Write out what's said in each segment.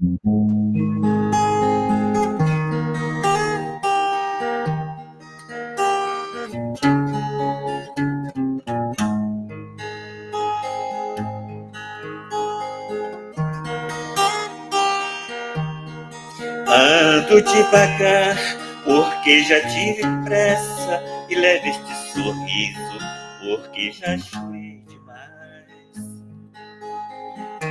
Ando devagar, porque já tive pressa, e leve este sorriso, porque já chorei demais.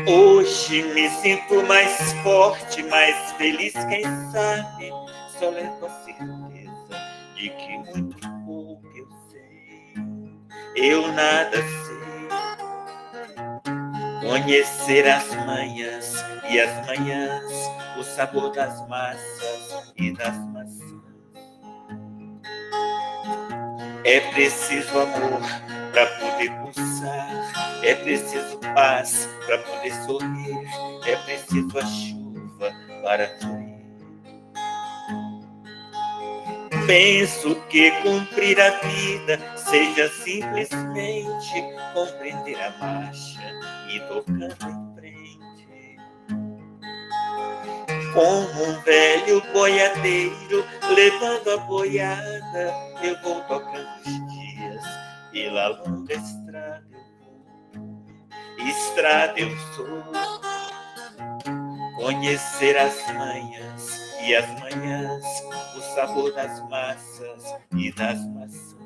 Hoje me sinto mais forte, mais feliz, quem sabe, só levo a certeza de que muito pouco eu sei, eu nada sei. Conhecer as manhãs e as manhãs, o sabor das massas e das maçãs. É preciso amor para poder pulsar, é preciso paz para poder sorrir, é preciso a chuva para florir. Penso que cumprir a vida seja simplesmente compreender a marcha e tocando em frente. Como um velho boiadeiro levando a boiada, eu vou tocando os dias pela longa estrada eu vou, estrada eu sou. Conhecer as manhãs e as manhãs, o sabor das massas e das maçãs.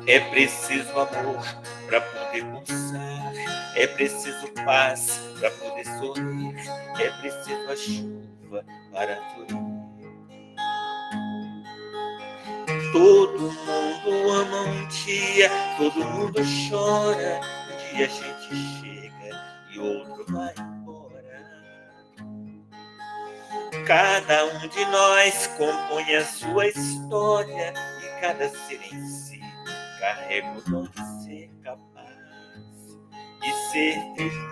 É preciso amor para poder pulsar, é preciso paz para poder sorrir, é preciso a chuva para florir. Todo mundo ama um dia, todo mundo chora, um dia a gente chega e outro vai embora. Cada um de nós compõe a sua história e cada ser em si carrega o dom de ser capaz de ser feliz.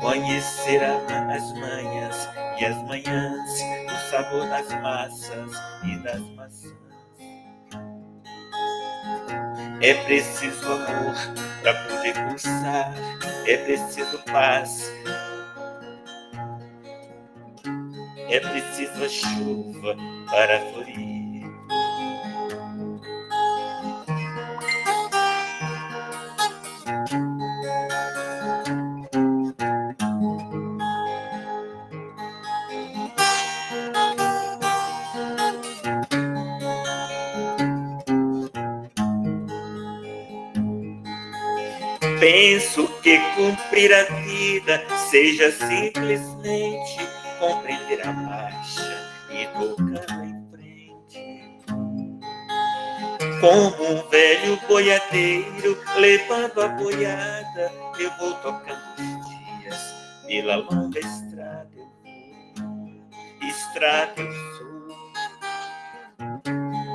Conhecer as manhãs e as manhãs, o sabor das massas e das maçãs. É preciso amor para poder pulsar, é preciso paz, é preciso a chuva para florir. Penso que cumprir a vida seja simplesmente compreender a marcha e tocando em frente. Como um velho boiadeiro levando a boiada, eu vou tocando os dias pela longa estrada eu vou, estrada eu sou.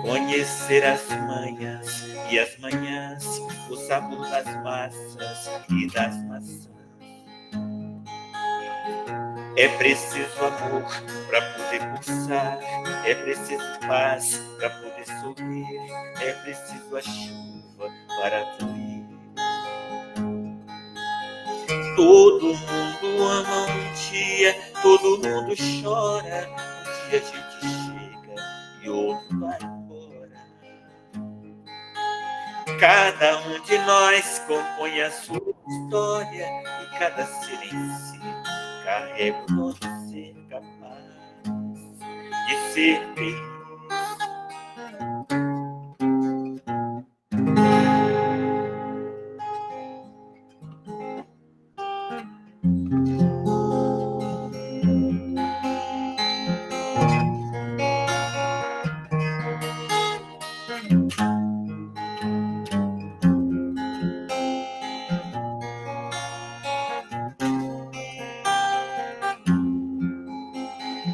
Conhecer as manhãs e as manhãs, o sabor das massas e das maçãs. É preciso amor para poder pulsar, é preciso paz para poder sorrir, é preciso a chuva para fluir. Todo mundo ama um dia, todo mundo chora, um dia a gente chega e outro vai embora. Cada um de nós compõe a sua história e cada ser em si carrega o dom de ser capaz de ser feliz.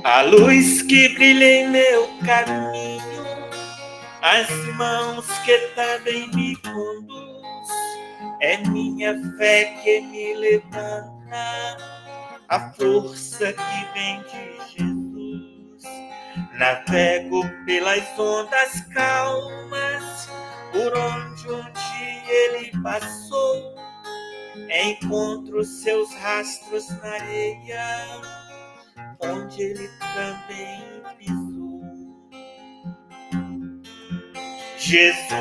A luz que brilha em meu caminho, as mãos que também me conduz, é minha fé que me levanta, a força que vem de Jesus. Navego pelas ondas calmas, por onde um dia ele passou, encontro seus rastros na areia, onde ele também pisou. Jesus,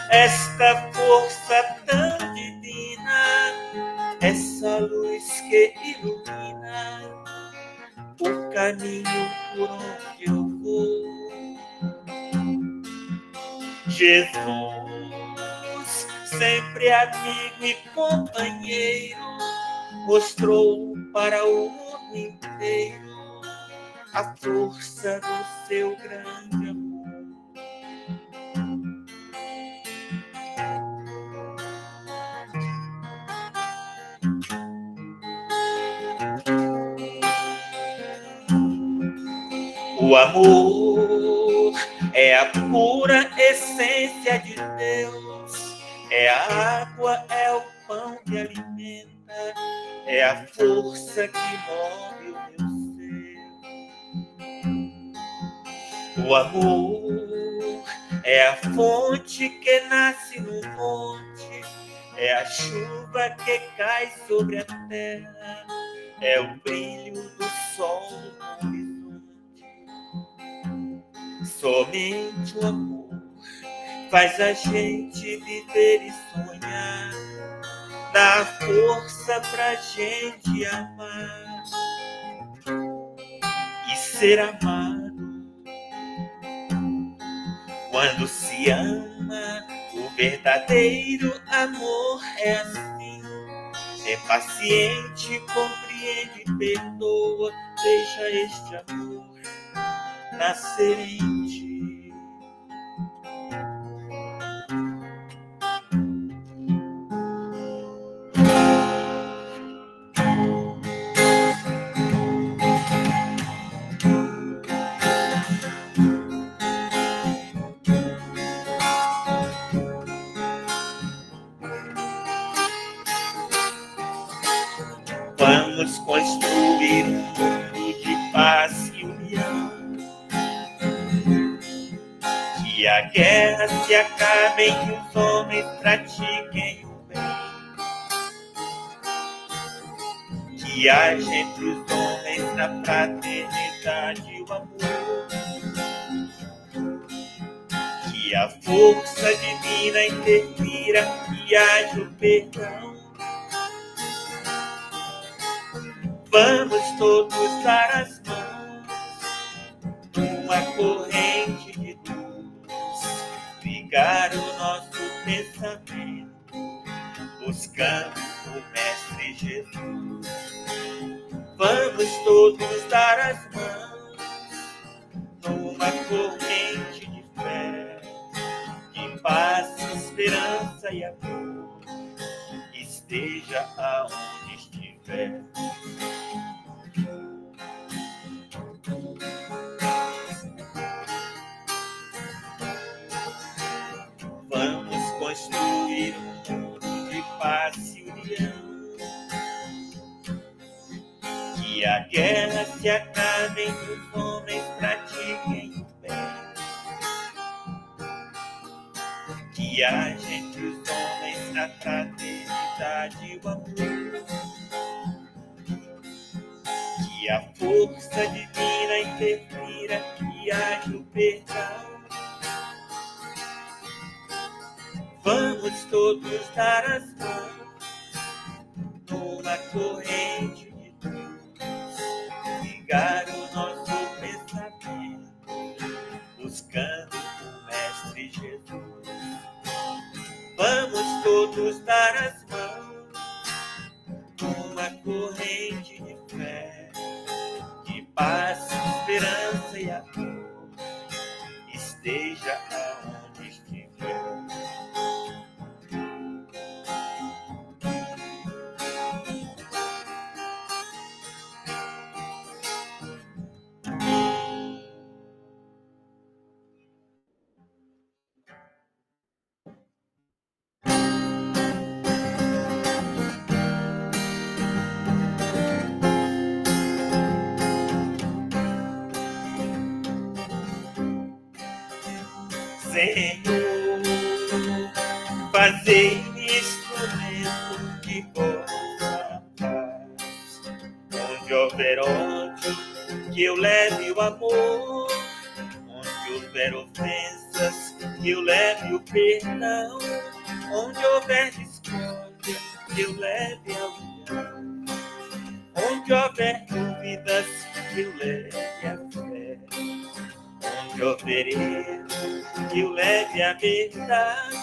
esta força tão divina, essa luz que ilumina o caminho por onde eu vou. Jesus, sempre amigo e companheiro, mostrou para o mundo inteiro a força do seu grande amor. O amor é a pura essência de Deus, é a água, é o pão que alimenta, é a força que move o meu ser. O amor é a fonte que nasce no monte, é a chuva que cai sobre a terra, é o brilho do sol no horizonte. Somente o amor faz a gente viver e sonhar, dá força pra gente amar e ser amado. Quando se ama, o verdadeiro amor é assim, é paciente, compreende, perdoa, deixa este amor nascer em ti. Vamos construir um mundo de paz e união, que a guerra se acabe e que os homens pratiquem o bem, que haja entre os homens na fraternidade o amor, que a força divina interfira e haja o perdão. Vamos todos dar as mãos numa corrente de luz, ligar o nosso pensamento, buscando o Mestre Jesus. Vamos todos dar as mãos numa corrente de fé, de paz, esperança e amor, esteja aonde estiver. Vamos construir um mundo de paz e união, que a guerra se acabe e que os homens pratiquem o bem, que haja entre os homens na fraternidade o amor, que a força divina interfira e haja o perdão. Vamos todos dar as mãos numa corrente de luz, ligar o nosso pensamento, buscando o Mestre Jesus. Vamos todos dar as mãos numa corrente de fé, de paz, esperança e amor, esteja aonde estiver. Senhor, fazei-me instrumento vento que goza a paz. Onde houver ódio, que eu leve o amor. Onde houver ofensas, que eu leve o perdão. Onde houver discórdia, que eu leve a união. Onde houver dúvidas, que eu leve a fé. Onde houver erro, que eu leve a verdade.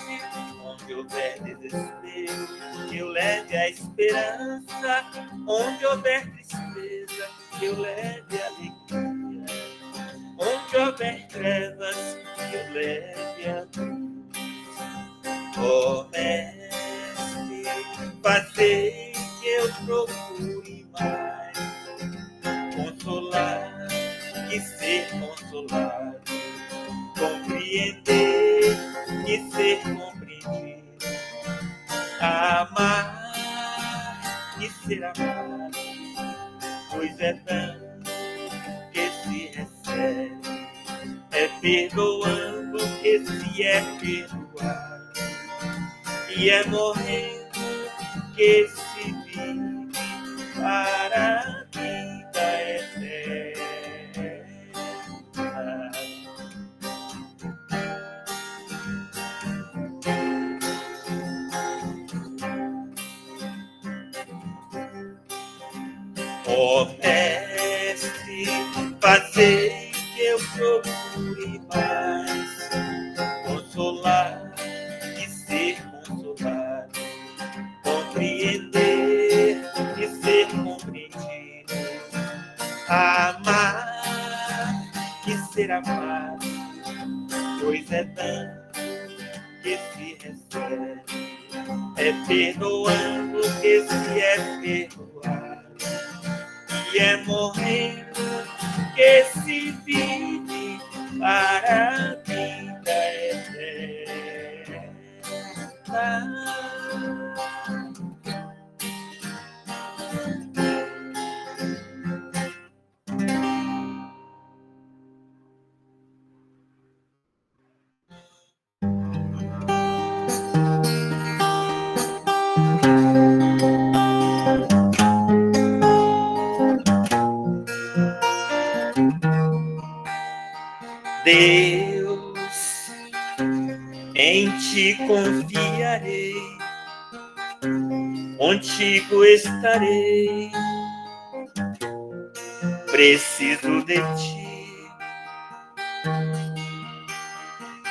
Onde houver desespero, que eu leve a esperança. Onde houver tristeza, que eu leve a alegria. Onde houver trevas, que eu leve a luz. Ó Mestre, fazei que eu procure mais consolar e ser consolado, compreender e ser compreendido, amar e ser amado, pois é tanto que se recebe, é perdoando que se é perdoado, e é morrendo que se vive para a vida eterna. Ó Mestre, fazei que eu procure mais consolar e ser consolado, compreender e ser compreendido, amar e ser amado, pois é tanto que se recebe, é perdoando que se é perdoado, e é morrendo que se vive para a vida eterna. Deus, em ti confiarei, contigo estarei, preciso de ti.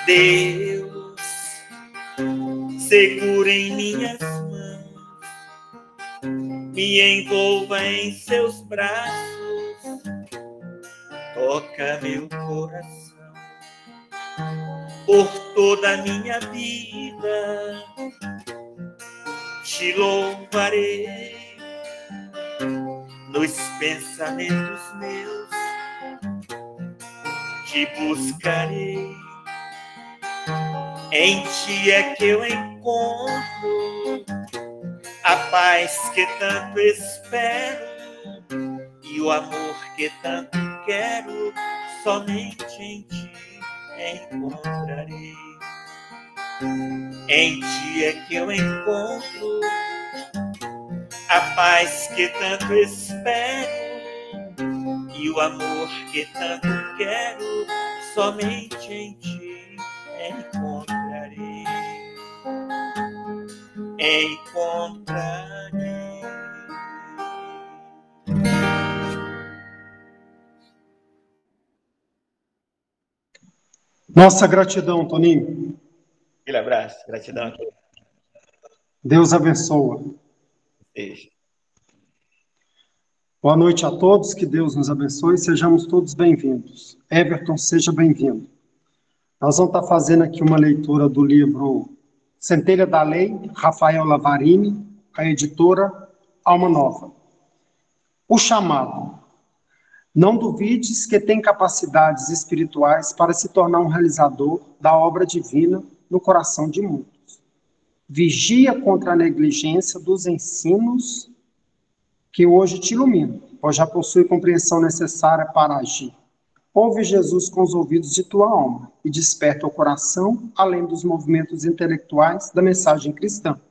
Deus, segura em minhas mãos, me envolva em seus braços, toca meu coração. Por toda a minha vida te louvarei, nos pensamentos meus te buscarei. Em ti é que eu encontro a paz que tanto espero e o amor que tanto quero, somente em ti encontrarei. Em ti é que eu encontro a paz que tanto espero e o amor que tanto quero, somente em ti encontrarei. Encontrarei. Nossa gratidão, Toninho. Aquele abraço, gratidão. Deus abençoa. Beijo. Boa noite a todos, que Deus nos abençoe, sejamos todos bem-vindos. Everton, seja bem-vindo. Nós vamos estar fazendo aqui uma leitura do livro Centelha da Lei, Rafael Lavarini, a editora Alma Nova. O chamado. Não duvides que tem capacidades espirituais para se tornar um realizador da obra divina no coração de muitos. Vigia contra a negligência dos ensinos que hoje te iluminam, pois já possui compreensão necessária para agir. Ouve Jesus com os ouvidos de tua alma e desperta o coração além dos movimentos intelectuais da mensagem cristã.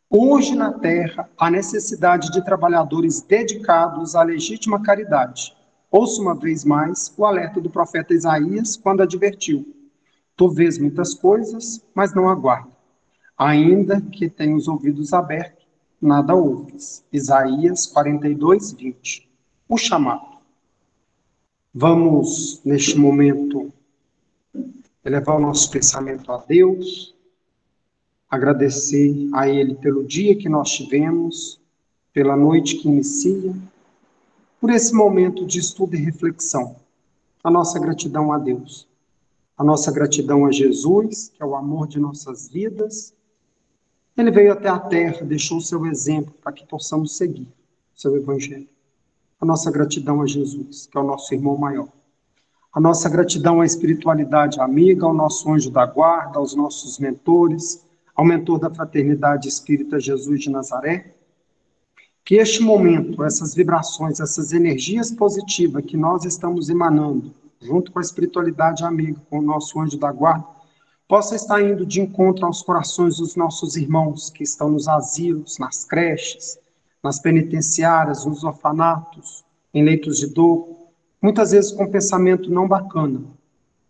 Hoje na terra há necessidade de trabalhadores dedicados à legítima caridade. Ouça uma vez mais o alerta do profeta Isaías quando advertiu: tu vês muitas coisas, mas não aguarda. Ainda que tenha os ouvidos abertos, nada ouves. Isaías 42, 20. O chamado. Vamos, neste momento, elevar o nosso pensamento a Deus, agradecer a Ele pelo dia que nós tivemos, pela noite que inicia, por esse momento de estudo e reflexão. A nossa gratidão a Deus, a nossa gratidão a Jesus, que é o amor de nossas vidas. Ele veio até a terra, deixou o seu exemplo para que possamos seguir o seu evangelho. A nossa gratidão a Jesus, que é o nosso irmão maior. A nossa gratidão à espiritualidade amiga, ao nosso anjo da guarda, aos nossos mentores, ao mentor da fraternidade espírita Jesus de Nazaré. Que este momento, essas vibrações, essas energias positivas que nós estamos emanando, junto com a espiritualidade amiga, com o nosso anjo da guarda, possa estar indo de encontro aos corações dos nossos irmãos que estão nos asilos, nas creches, nas penitenciárias, nos orfanatos, em leitos de dor, muitas vezes com pensamento não bacana.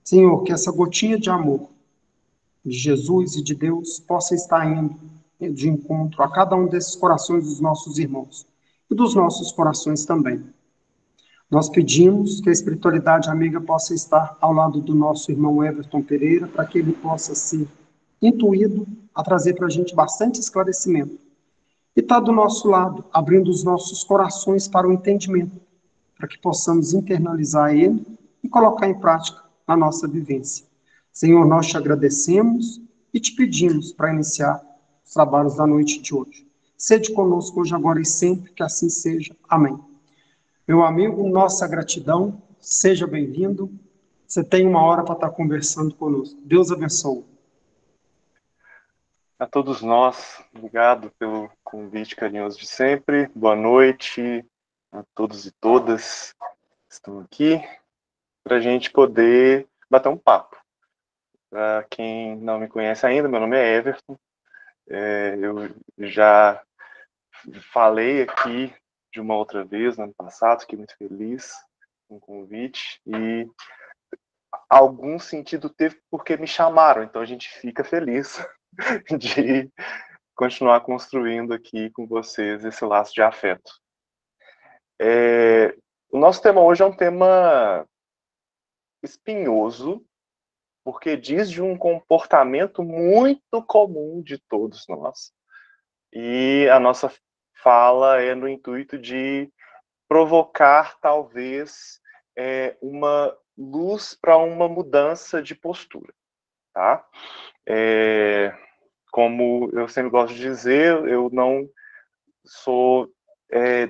Senhor, que essa gotinha de amor de Jesus e de Deus possa estar indo de encontro a cada um desses corações dos nossos irmãos e dos nossos corações também. Nós pedimos que a espiritualidade amiga possa estar ao lado do nosso irmão Everton Pereira, para que ele possa ser intuído a trazer para a gente bastante esclarecimento. E está do nosso lado, abrindo os nossos corações para o entendimento, para que possamos internalizar ele e colocar em prática na nossa vivência. Senhor, nós te agradecemos e te pedimos para iniciar os trabalhos da noite de hoje. Sede conosco hoje, agora e sempre, que assim seja. Amém. Meu amigo, nossa gratidão, seja bem-vindo. Você tem uma hora para estar conversando conosco. Deus abençoe. A todos nós, obrigado pelo convite carinhoso de sempre. Boa noite a todos e todas que estão aqui, para a gente poder bater um papo. Para quem não me conhece ainda, meu nome é Everton. Eu já falei aqui de uma outra vez, no ano passado, fiquei muito feliz com o convite, e algum sentido teve porque me chamaram, então a gente fica feliz de continuar construindo aqui com vocês esse laço de afeto. O nosso tema hoje é um tema espinhoso, porque diz de um comportamento muito comum de todos nós. E a nossa fala é no intuito de provocar, talvez, uma luz para uma mudança de postura, tá? Como eu sempre gosto de dizer, eu não sou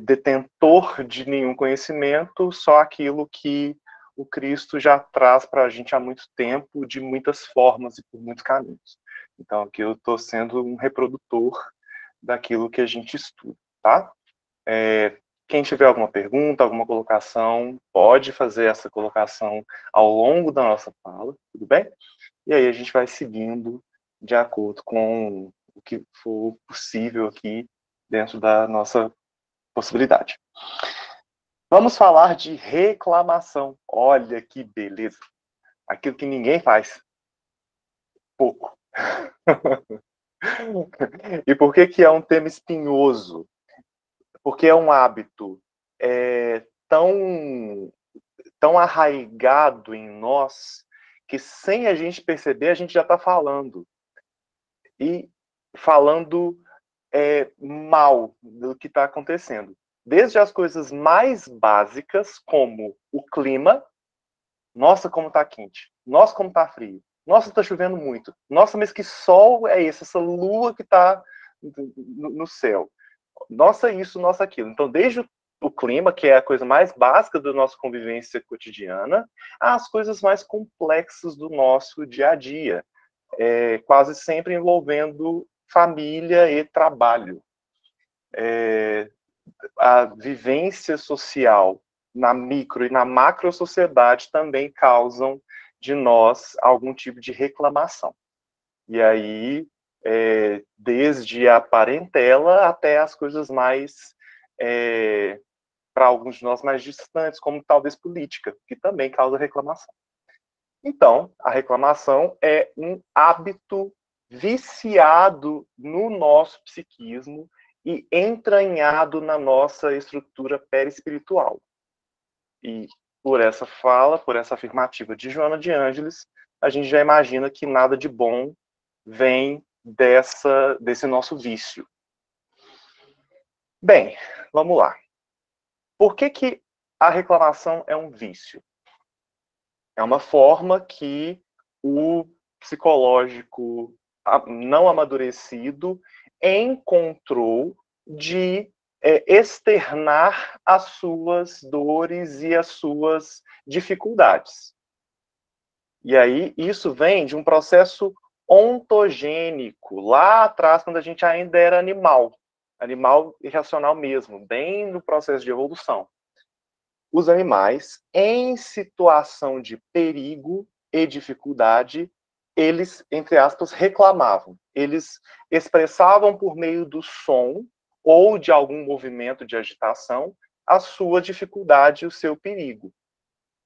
detentor de nenhum conhecimento, só aquilo que o Cristo já traz para a gente há muito tempo, de muitas formas e por muitos caminhos. Então, aqui eu estou sendo um reprodutor daquilo que a gente estuda, tá? Quem tiver alguma pergunta, alguma colocação, pode fazer essa colocação ao longo da nossa fala, tudo bem? E aí a gente vai seguindo de acordo com o que for possível aqui dentro da nossa possibilidade. Vamos falar de reclamação. Olha que beleza. Aquilo que ninguém faz. Pouco. E por que é um tema espinhoso? Porque é um hábito tão arraigado em nós que, sem a gente perceber, a gente já está falando. E falando mal do que está acontecendo. Desde as coisas mais básicas, como o clima. Nossa, como está quente. Nossa, como está frio. Nossa, está chovendo muito. Nossa, mas que sol é esse? Essa lua que está no céu. Nossa isso, nossa aquilo. Então, desde o clima, que é a coisa mais básica da nossa convivência cotidiana, às coisas mais complexas do nosso dia a dia. Quase sempre envolvendo família e trabalho. A vivência social na micro e na macro sociedade também causam de nós algum tipo de reclamação. E aí desde a parentela até as coisas mais, para alguns de nós, mais distantes, como talvez política, que também causa reclamação. Então, a reclamação é um hábito viciado no nosso psiquismo e entranhado na nossa estrutura perispiritual. E por essa fala, por essa afirmativa de Joana de Ângeles, a gente já imagina que nada de bom vem desse nosso vício. Bem, vamos lá. Por que a reclamação é um vício? É uma forma que o psicológico não amadurecido encontrou de externar as suas dores e as suas dificuldades. E aí isso vem de um processo ontogênico, lá atrás, quando a gente ainda era animal irracional mesmo, bem no processo de evolução. Os animais, em situação de perigo e dificuldade, eles, entre aspas, reclamavam. Eles expressavam por meio do som ou de algum movimento de agitação a sua dificuldade e o seu perigo.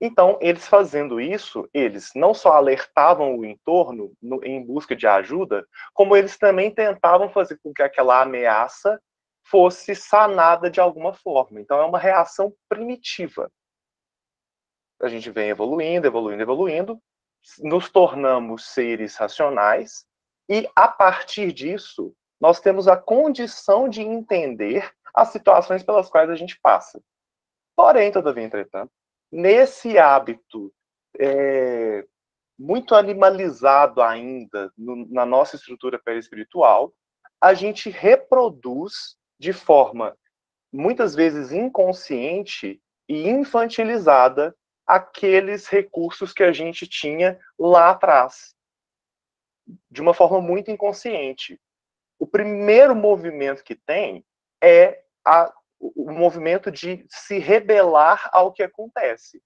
Então, eles fazendo isso, eles não só alertavam o entorno em busca de ajuda, como eles também tentavam fazer com que aquela ameaça fosse sanada de alguma forma. Então, é uma reação primitiva. A gente vem evoluindo, nos tornamos seres racionais e, a partir disso, nós temos a condição de entender as situações pelas quais a gente passa. Porém, todavia, entretanto, nesse hábito muito animalizado ainda na nossa estrutura perispiritual, a gente reproduz de forma muitas vezes inconsciente e infantilizada aqueles recursos que a gente tinha lá atrás, de uma forma muito inconsciente. O primeiro movimento que tem é o movimento de se rebelar ao que acontece.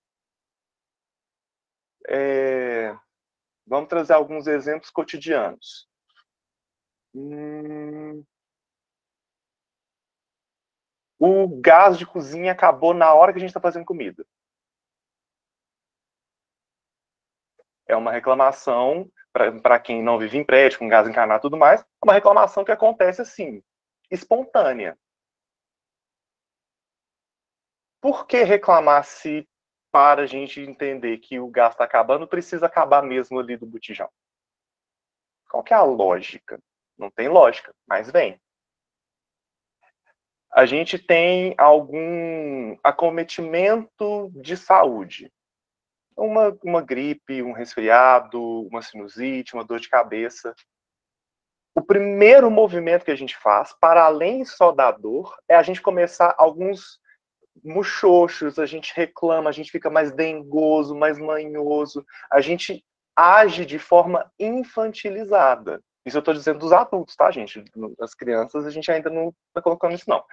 Vamos trazer alguns exemplos cotidianos. O gás de cozinha acabou na hora que a gente está fazendo comida. É uma reclamação, para quem não vive em prédio, com gás encanado e tudo mais, é uma reclamação que acontece assim, espontânea. Por que reclamar se, para a gente entender que o gás está acabando, precisa acabar mesmo ali do botijão? Qual que é a lógica? Não tem lógica, mas vem. A gente tem algum acometimento de saúde. Uma gripe, um resfriado, uma sinusite, uma dor de cabeça. O primeiro movimento que a gente faz, para além só da dor, é a gente começar alguns muxoxos, a gente reclama, a gente fica mais dengoso, mais manhoso, a gente age de forma infantilizada. Isso eu estou dizendo dos adultos, tá, gente? As crianças, a gente ainda não está colocando isso, não.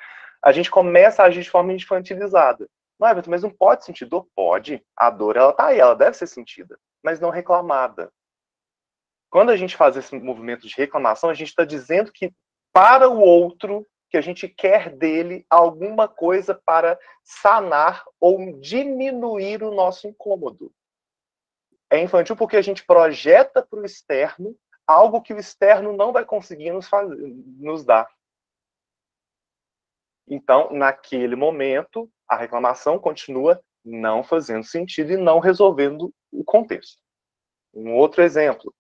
A gente começa a agir de forma infantilizada. Não, Everton, mas não pode sentir dor? Pode. A dor, ela tá aí, ela deve ser sentida, mas não reclamada. Quando a gente faz esse movimento de reclamação, a gente está dizendo que para o outro, que a gente quer dele alguma coisa para sanar ou diminuir o nosso incômodo. É infantil porque a gente projeta para o externo algo que o externo não vai conseguir nos dar. Então, naquele momento, a reclamação continua não fazendo sentido e não resolvendo o contexto. Um outro exemplo.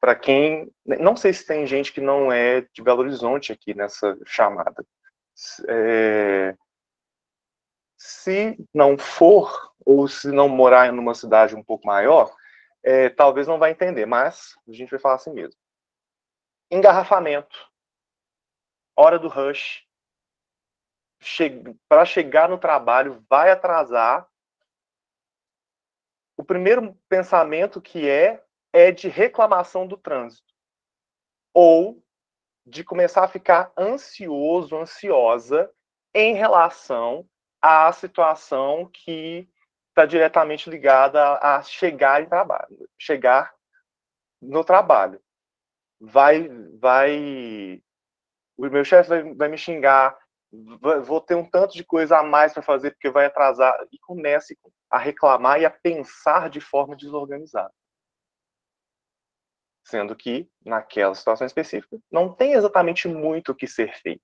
Para quem... Não sei se tem gente que não é de Belo Horizonte aqui nessa chamada. Se não for, ou se não morar em uma cidade um pouco maior, talvez não vai entender, mas a gente vai falar assim mesmo. Engarrafamento. Hora do rush. Para chegar no trabalho, vai atrasar. O primeiro pensamento que é de reclamação do trânsito. Ou de começar a ficar ansioso, ansiosa em relação à situação que está diretamente ligada a chegar em trabalho, chegar no trabalho. O meu chefe vai me xingar, vou ter um tanto de coisa a mais para fazer porque vai atrasar, e comece a reclamar e a pensar de forma desorganizada. Sendo que, naquela situação específica, não tem exatamente muito o que ser feito.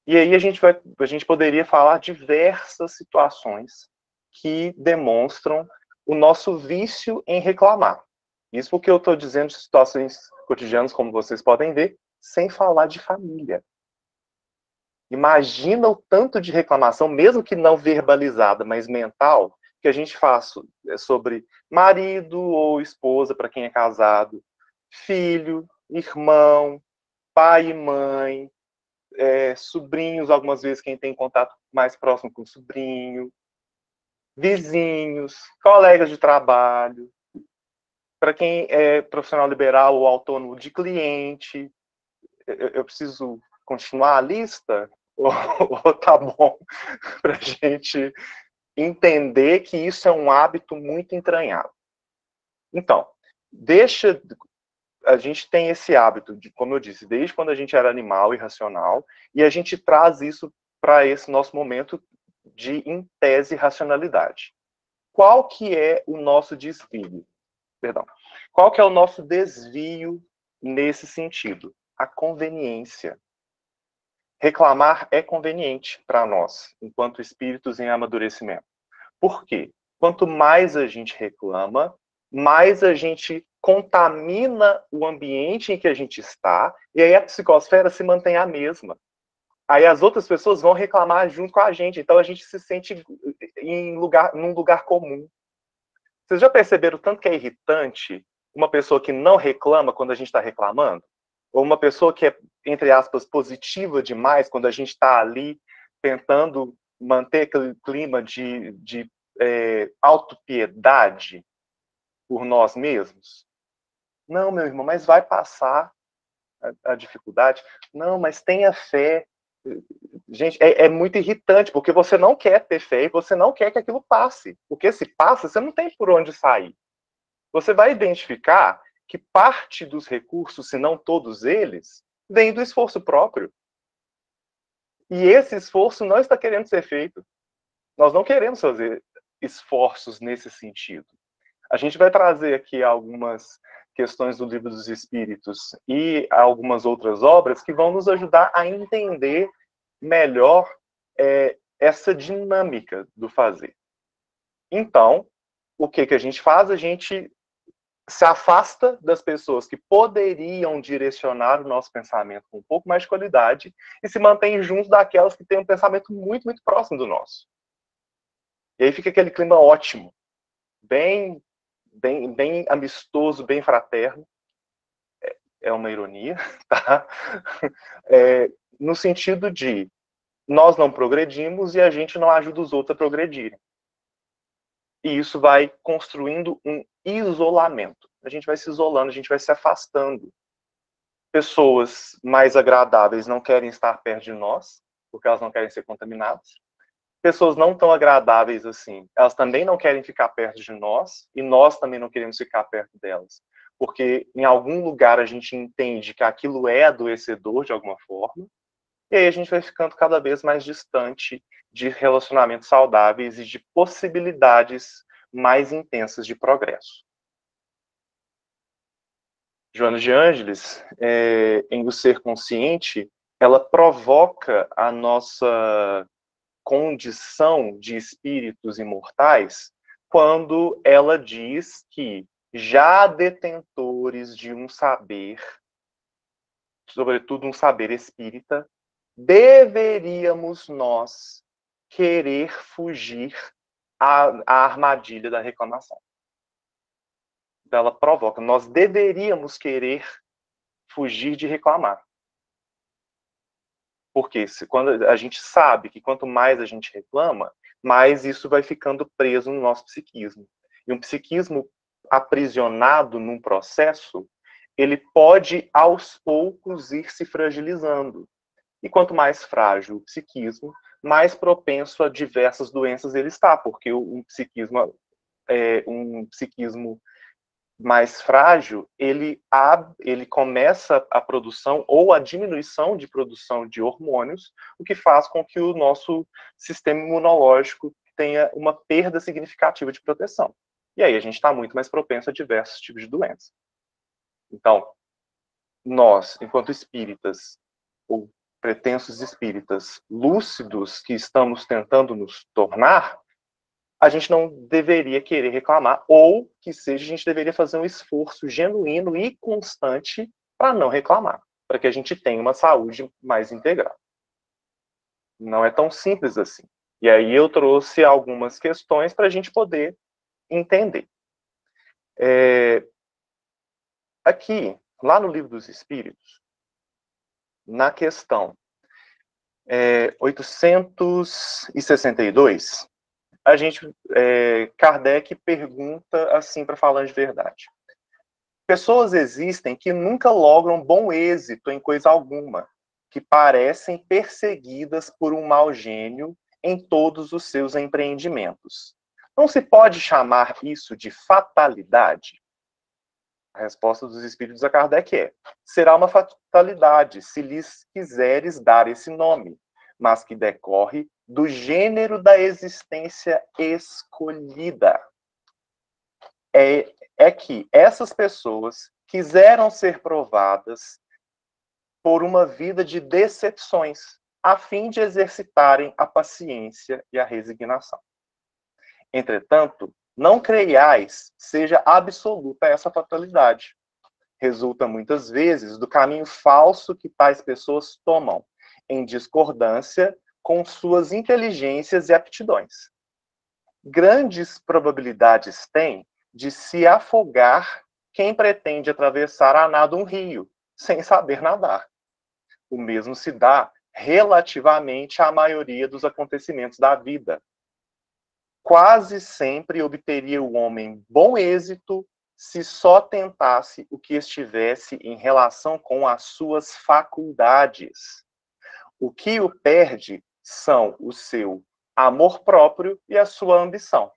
E aí a gente poderia falar diversas situações que demonstram o nosso vício em reclamar. Isso porque eu estou dizendo de situações cotidianas, como vocês podem ver, sem falar de família. Imagina o tanto de reclamação, mesmo que não verbalizada, mas mental, que a gente faz sobre marido ou esposa, para quem é casado, filho, irmão, pai e mãe, sobrinhos, algumas vezes quem tem contato mais próximo com o sobrinho, vizinhos, colegas de trabalho, para quem é profissional liberal ou autônomo de cliente. Eu preciso continuar a lista? Ou tá bom para a gente entender que isso é um hábito muito entranhado? Então, a gente tem esse hábito, como eu disse, desde quando a gente era animal e racional, e a gente traz isso para esse nosso momento de, em tese, racionalidade. Qual que é o nosso desvio? Perdão. Qual que é o nosso desvio nesse sentido? A conveniência. Reclamar é conveniente para nós, enquanto espíritos em amadurecimento. Por quê? Quanto mais a gente reclama, mais a gente contamina o ambiente em que a gente está, e aí a psicosfera se mantém a mesma. Aí as outras pessoas vão reclamar junto com a gente, então a gente se sente num lugar comum. Vocês já perceberam o tanto que é irritante uma pessoa que não reclama quando a gente está reclamando? Ou uma pessoa que é, entre aspas, positiva demais quando a gente está ali tentando manter aquele clima de autopiedade por nós mesmos? Não, meu irmão, mas vai passar a dificuldade. Não, mas tenha fé. Gente, é muito irritante, porque você não quer ter fé e você não quer que aquilo passe. Porque se passa, você não tem por onde sair. Você vai identificar que parte dos recursos, se não todos eles, vem do esforço próprio. E esse esforço não está querendo ser feito. Nós não queremos fazer esforços nesse sentido. A gente vai trazer aqui algumas questões do Livro dos Espíritos e algumas outras obras que vão nos ajudar a entender melhor essa dinâmica do fazer. Então, o que a gente faz? A gente se afasta das pessoas que poderiam direcionar o nosso pensamento com um pouco mais de qualidade e se mantém junto daquelas que têm um pensamento muito, muito próximo do nosso. E aí fica aquele clima ótimo, bem amistoso, bem fraterno. É uma ironia, tá? No sentido de nós não progredimos e a gente não ajuda os outros a progredirem. E isso vai construindo um isolamento. A gente vai se isolando, a gente vai se afastando. Pessoas mais agradáveis não querem estar perto de nós, porque elas não querem ser contaminadas. Pessoas não tão agradáveis assim, elas também não querem ficar perto de nós, e nós também não queremos ficar perto delas. Porque em algum lugar a gente entende que aquilo é adoecedor de alguma forma, e aí a gente vai ficando cada vez mais distante de relacionamentos saudáveis e de possibilidades mais intensas de progresso. Joana de Ângeles, em O Ser Consciente, ela provoca a nossa condição de espíritos imortais quando ela diz que já detentores de um saber, sobretudo um saber espírita, deveríamos nós querer fugir à armadilha da reclamação. Então, ela provoca, nós deveríamos querer fugir de reclamar. Porque quando a gente sabe que quanto mais a gente reclama, mais isso vai ficando preso no nosso psiquismo. E um psiquismo aprisionado num processo, ele pode, aos poucos, ir se fragilizando. E quanto mais frágil o psiquismo, mais propenso a diversas doenças ele está, porque o psiquismo um psiquismo mais frágil, ele começa a produção ou a diminuição de produção de hormônios, o que faz com que o nosso sistema imunológico tenha uma perda significativa de proteção. E aí a gente está muito mais propenso a diversos tipos de doenças. Então, nós, enquanto espíritas, ou pretensos espíritas lúcidos que estamos tentando nos tornar, a gente não deveria querer reclamar, ou que seja, a gente deveria fazer um esforço genuíno e constante para não reclamar, para que a gente tenha uma saúde mais integral. Não é tão simples assim. E aí eu trouxe algumas questões para a gente poder entender. Aqui, lá no Livro dos Espíritos, na questão 862, Kardec pergunta assim para falar de verdade. Pessoas existem que nunca logram bom êxito em coisa alguma, que parecem perseguidas por um mau gênio em todos os seus empreendimentos. Não se pode chamar isso de fatalidade? A resposta dos espíritos a Kardec é: será uma fatalidade se lhes quiseres dar esse nome, mas que decorre do gênero da existência escolhida. É que essas pessoas quiseram ser provadas por uma vida de decepções, a fim de exercitarem a paciência e a resignação. Entretanto, não creiais seja absoluta essa fatalidade. Resulta muitas vezes do caminho falso que tais pessoas tomam, em discordância com suas inteligências e aptidões. Grandes probabilidades tem de se afogar quem pretende atravessar a nado um rio, sem saber nadar. O mesmo se dá relativamente à maioria dos acontecimentos da vida. Quase sempre obteria o homem bom êxito se só tentasse o que estivesse em relação com as suas faculdades. O que o perde são o seu amor próprio e a sua ambição,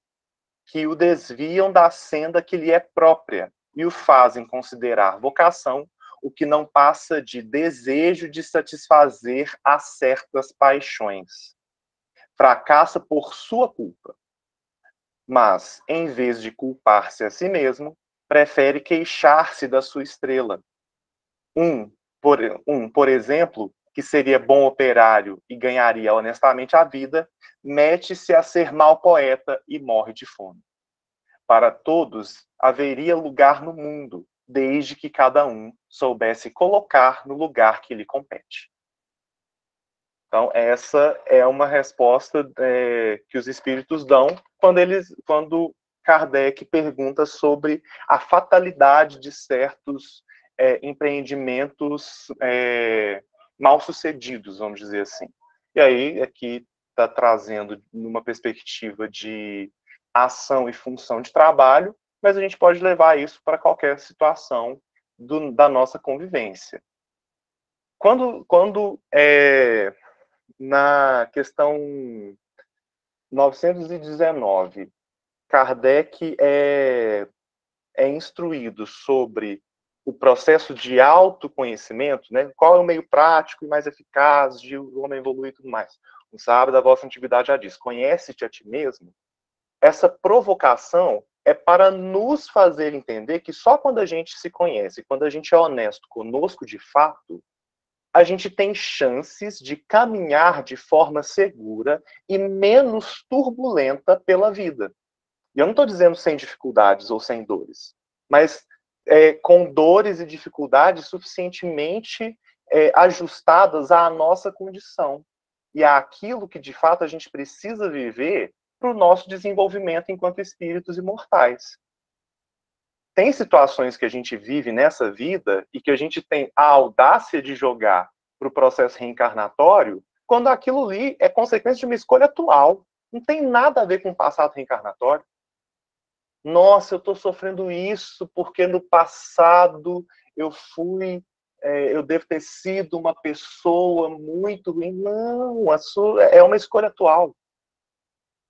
que o desviam da senda que lhe é própria e o fazem considerar vocação o que não passa de desejo de satisfazer a certas paixões. Fracassa por sua culpa. Mas, em vez de culpar-se a si mesmo, prefere queixar-se da sua estrela. Por exemplo, que seria bom operário e ganharia honestamente a vida, mete-se a ser mau poeta e morre de fome. Para todos haveria lugar no mundo, desde que cada um soubesse colocar no lugar que lhe compete. Então, essa é uma resposta que os espíritos dão quando Kardec pergunta sobre a fatalidade de certos empreendimentos mal-sucedidos, vamos dizer assim. E aí, aqui está trazendo numa perspectiva de ação e função de trabalho, mas a gente pode levar isso para qualquer situação da nossa convivência. Quando na questão 919, Kardec é instruído sobre o processo de autoconhecimento, né? Qual é o meio prático e mais eficaz de o homem evoluir e tudo mais. O sábio da vossa antiguidade já diz: conhece-te a ti mesmo. Essa provocação é para nos fazer entender que só quando a gente se conhece, quando a gente é honesto conosco de fato, a gente tem chances de caminhar de forma segura e menos turbulenta pela vida. E eu não estou dizendo sem dificuldades ou sem dores, mas com dores e dificuldades suficientemente ajustadas à nossa condição e àquilo que, de fato, a gente precisa viver para o nosso desenvolvimento enquanto espíritos imortais. Tem situações que a gente vive nessa vida e que a gente tem a audácia de jogar para o processo reencarnatório, quando aquilo ali é consequência de uma escolha atual. Não tem nada a ver com o passado reencarnatório. Nossa, eu estou sofrendo isso porque no passado eu devo ter sido uma pessoa muito ruim. Não, é uma escolha atual.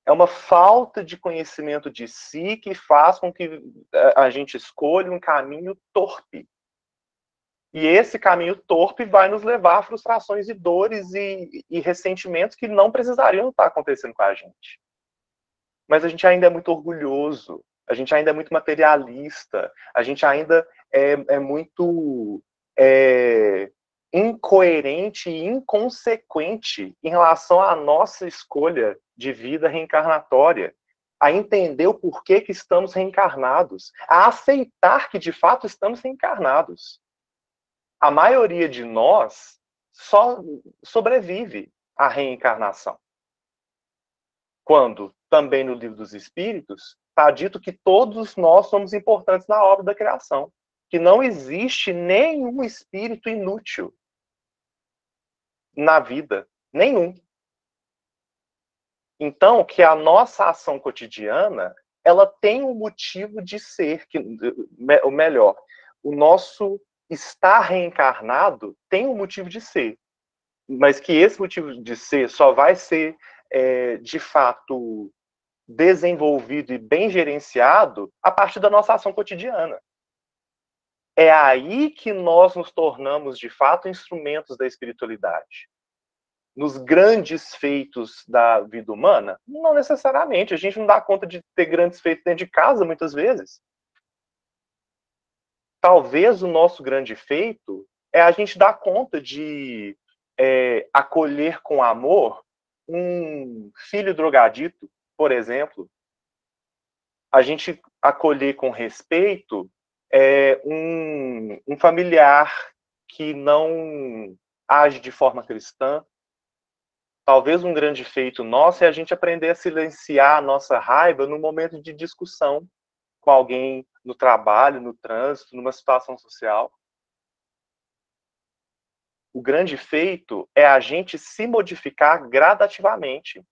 É uma falta de conhecimento de si que faz com que a gente escolha um caminho torpe. E esse caminho torpe vai nos levar a frustrações e dores e ressentimentos que não precisariam estar acontecendo com a gente. Mas a gente ainda é muito orgulhoso, a gente ainda é muito materialista, a gente ainda é muito incoerente e inconsequente em relação à nossa escolha de vida reencarnatória, a entender o porquê que estamos reencarnados, a aceitar que de fato estamos reencarnados. A maioria de nós só sobrevive à reencarnação. Quando, também no Livro dos Espíritos, está dito que todos nós somos importantes na obra da criação, que não existe nenhum espírito inútil na vida, nenhum. Então, que a nossa ação cotidiana, ela tem um motivo de ser, ou melhor, o nosso estar reencarnado tem um motivo de ser, mas que esse motivo de ser só vai ser, de fato, desenvolvido e bem gerenciado a partir da nossa ação cotidiana. É aí que nós nos tornamos, de fato, instrumentos da espiritualidade. Nos grandes feitos da vida humana, não necessariamente. A gente não dá conta de ter grandes feitos dentro de casa, muitas vezes. Talvez o nosso grande feito é a gente dar conta de acolher com amor um filho drogadito, por exemplo. A gente acolher com respeito um familiar que não age de forma cristã. Talvez um grande feito nosso é a gente aprender a silenciar a nossa raiva no momento de discussão com alguém no trabalho, no trânsito, numa situação social. O grande feito é a gente se modificar gradativamente.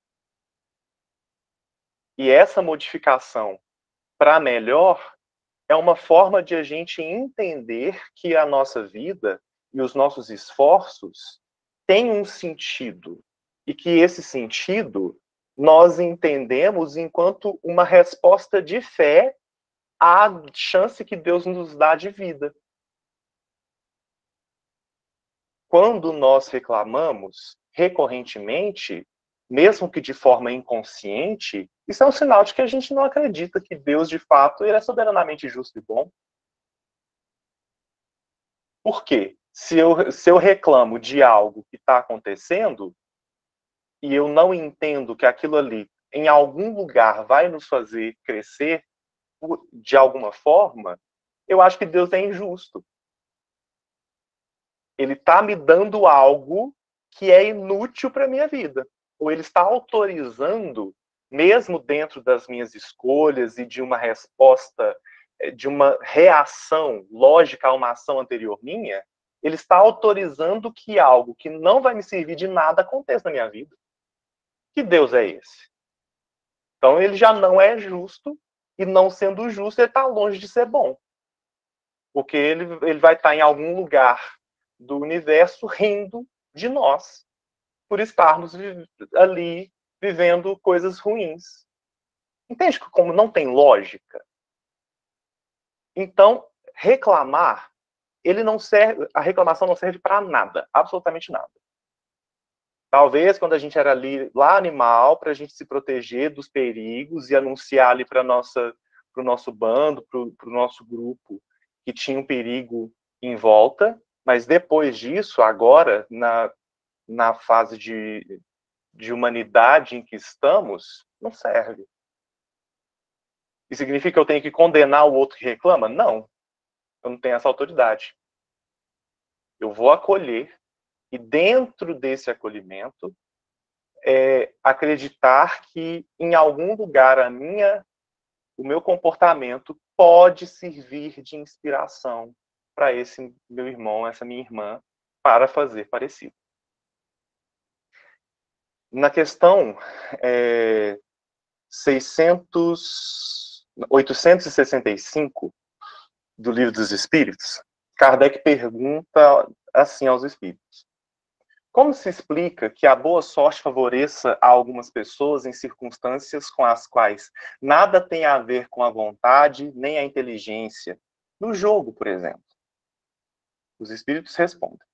E essa modificação para melhor é uma forma de a gente entender que a nossa vida e os nossos esforços têm um sentido. E que esse sentido nós entendemos enquanto uma resposta de fé à chance que Deus nos dá de vida. Quando nós reclamamos recorrentemente, mesmo que de forma inconsciente, isso é um sinal de que a gente não acredita que Deus, de fato, ele é soberanamente justo e bom. Por quê? Se eu reclamo de algo que está acontecendo e eu não entendo que aquilo ali, em algum lugar, vai nos fazer crescer de alguma forma, eu acho que Deus é injusto. Ele está me dando algo que é inútil para a minha vida. Ou ele está autorizando, mesmo dentro das minhas escolhas e de uma resposta, de uma reação lógica a uma ação anterior minha, ele está autorizando que algo que não vai me servir de nada aconteça na minha vida. Que Deus é esse? Então ele já não é justo, e não sendo justo, ele está longe de ser bom. Porque ele vai estar em algum lugar do universo rindo de nós por estarmos ali vivendo coisas ruins. Entende como não tem lógica? Então, reclamar, a reclamação não serve para nada, absolutamente nada. Talvez quando a gente era ali, lá animal, para a gente se proteger dos perigos e anunciar ali para o nosso bando, para o nosso grupo, que tinha um perigo em volta, mas depois disso, agora, na fase de humanidade em que estamos, não serve. E significa que eu tenho que condenar o outro que reclama? Não. Eu não tenho essa autoridade. Eu vou acolher e dentro desse acolhimento, acreditar que em algum lugar o meu comportamento pode servir de inspiração para esse meu irmão, essa minha irmã, para fazer parecido. Na questão 865 do Livro dos Espíritos, Kardec pergunta assim aos espíritos: Como se explica que a boa sorte favoreça a algumas pessoas em circunstâncias com as quais nada tem a ver com a vontade nem a inteligência? No jogo, por exemplo. Os espíritos respondem.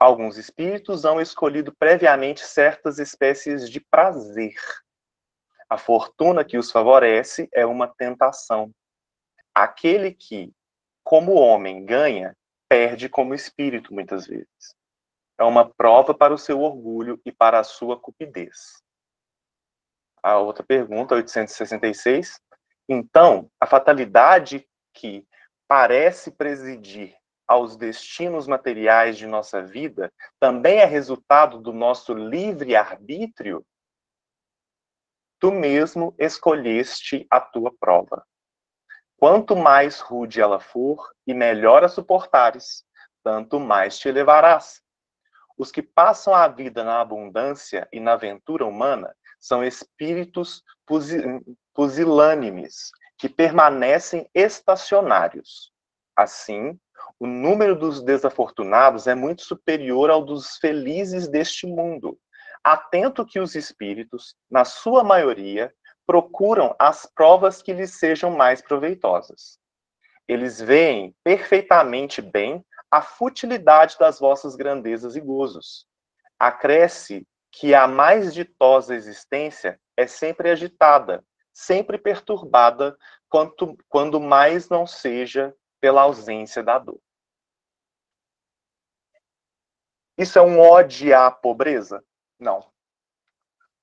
Alguns espíritos hão escolhido previamente certas espécies de prazer. A fortuna que os favorece é uma tentação. Aquele que, como homem, ganha, perde como espírito, muitas vezes. É uma prova para o seu orgulho e para a sua cupidez. A outra pergunta, 866. Então, a fatalidade que parece presidir aos destinos materiais de nossa vida também é resultado do nosso livre-arbítrio? Tu mesmo escolheste a tua prova. Quanto mais rude ela for e melhor a suportares, tanto mais te elevarás. Os que passam a vida na abundância e na aventura humana são espíritos pusilânimes, que permanecem estacionários. Assim, o número dos desafortunados é muito superior ao dos felizes deste mundo. Atento que os espíritos, na sua maioria, procuram as provas que lhes sejam mais proveitosas. Eles veem perfeitamente bem a futilidade das vossas grandezas e gozos. Acresce que a mais ditosa existência é sempre agitada, sempre perturbada, quando mais não seja pela ausência da dor. Isso é um ode à pobreza? Não.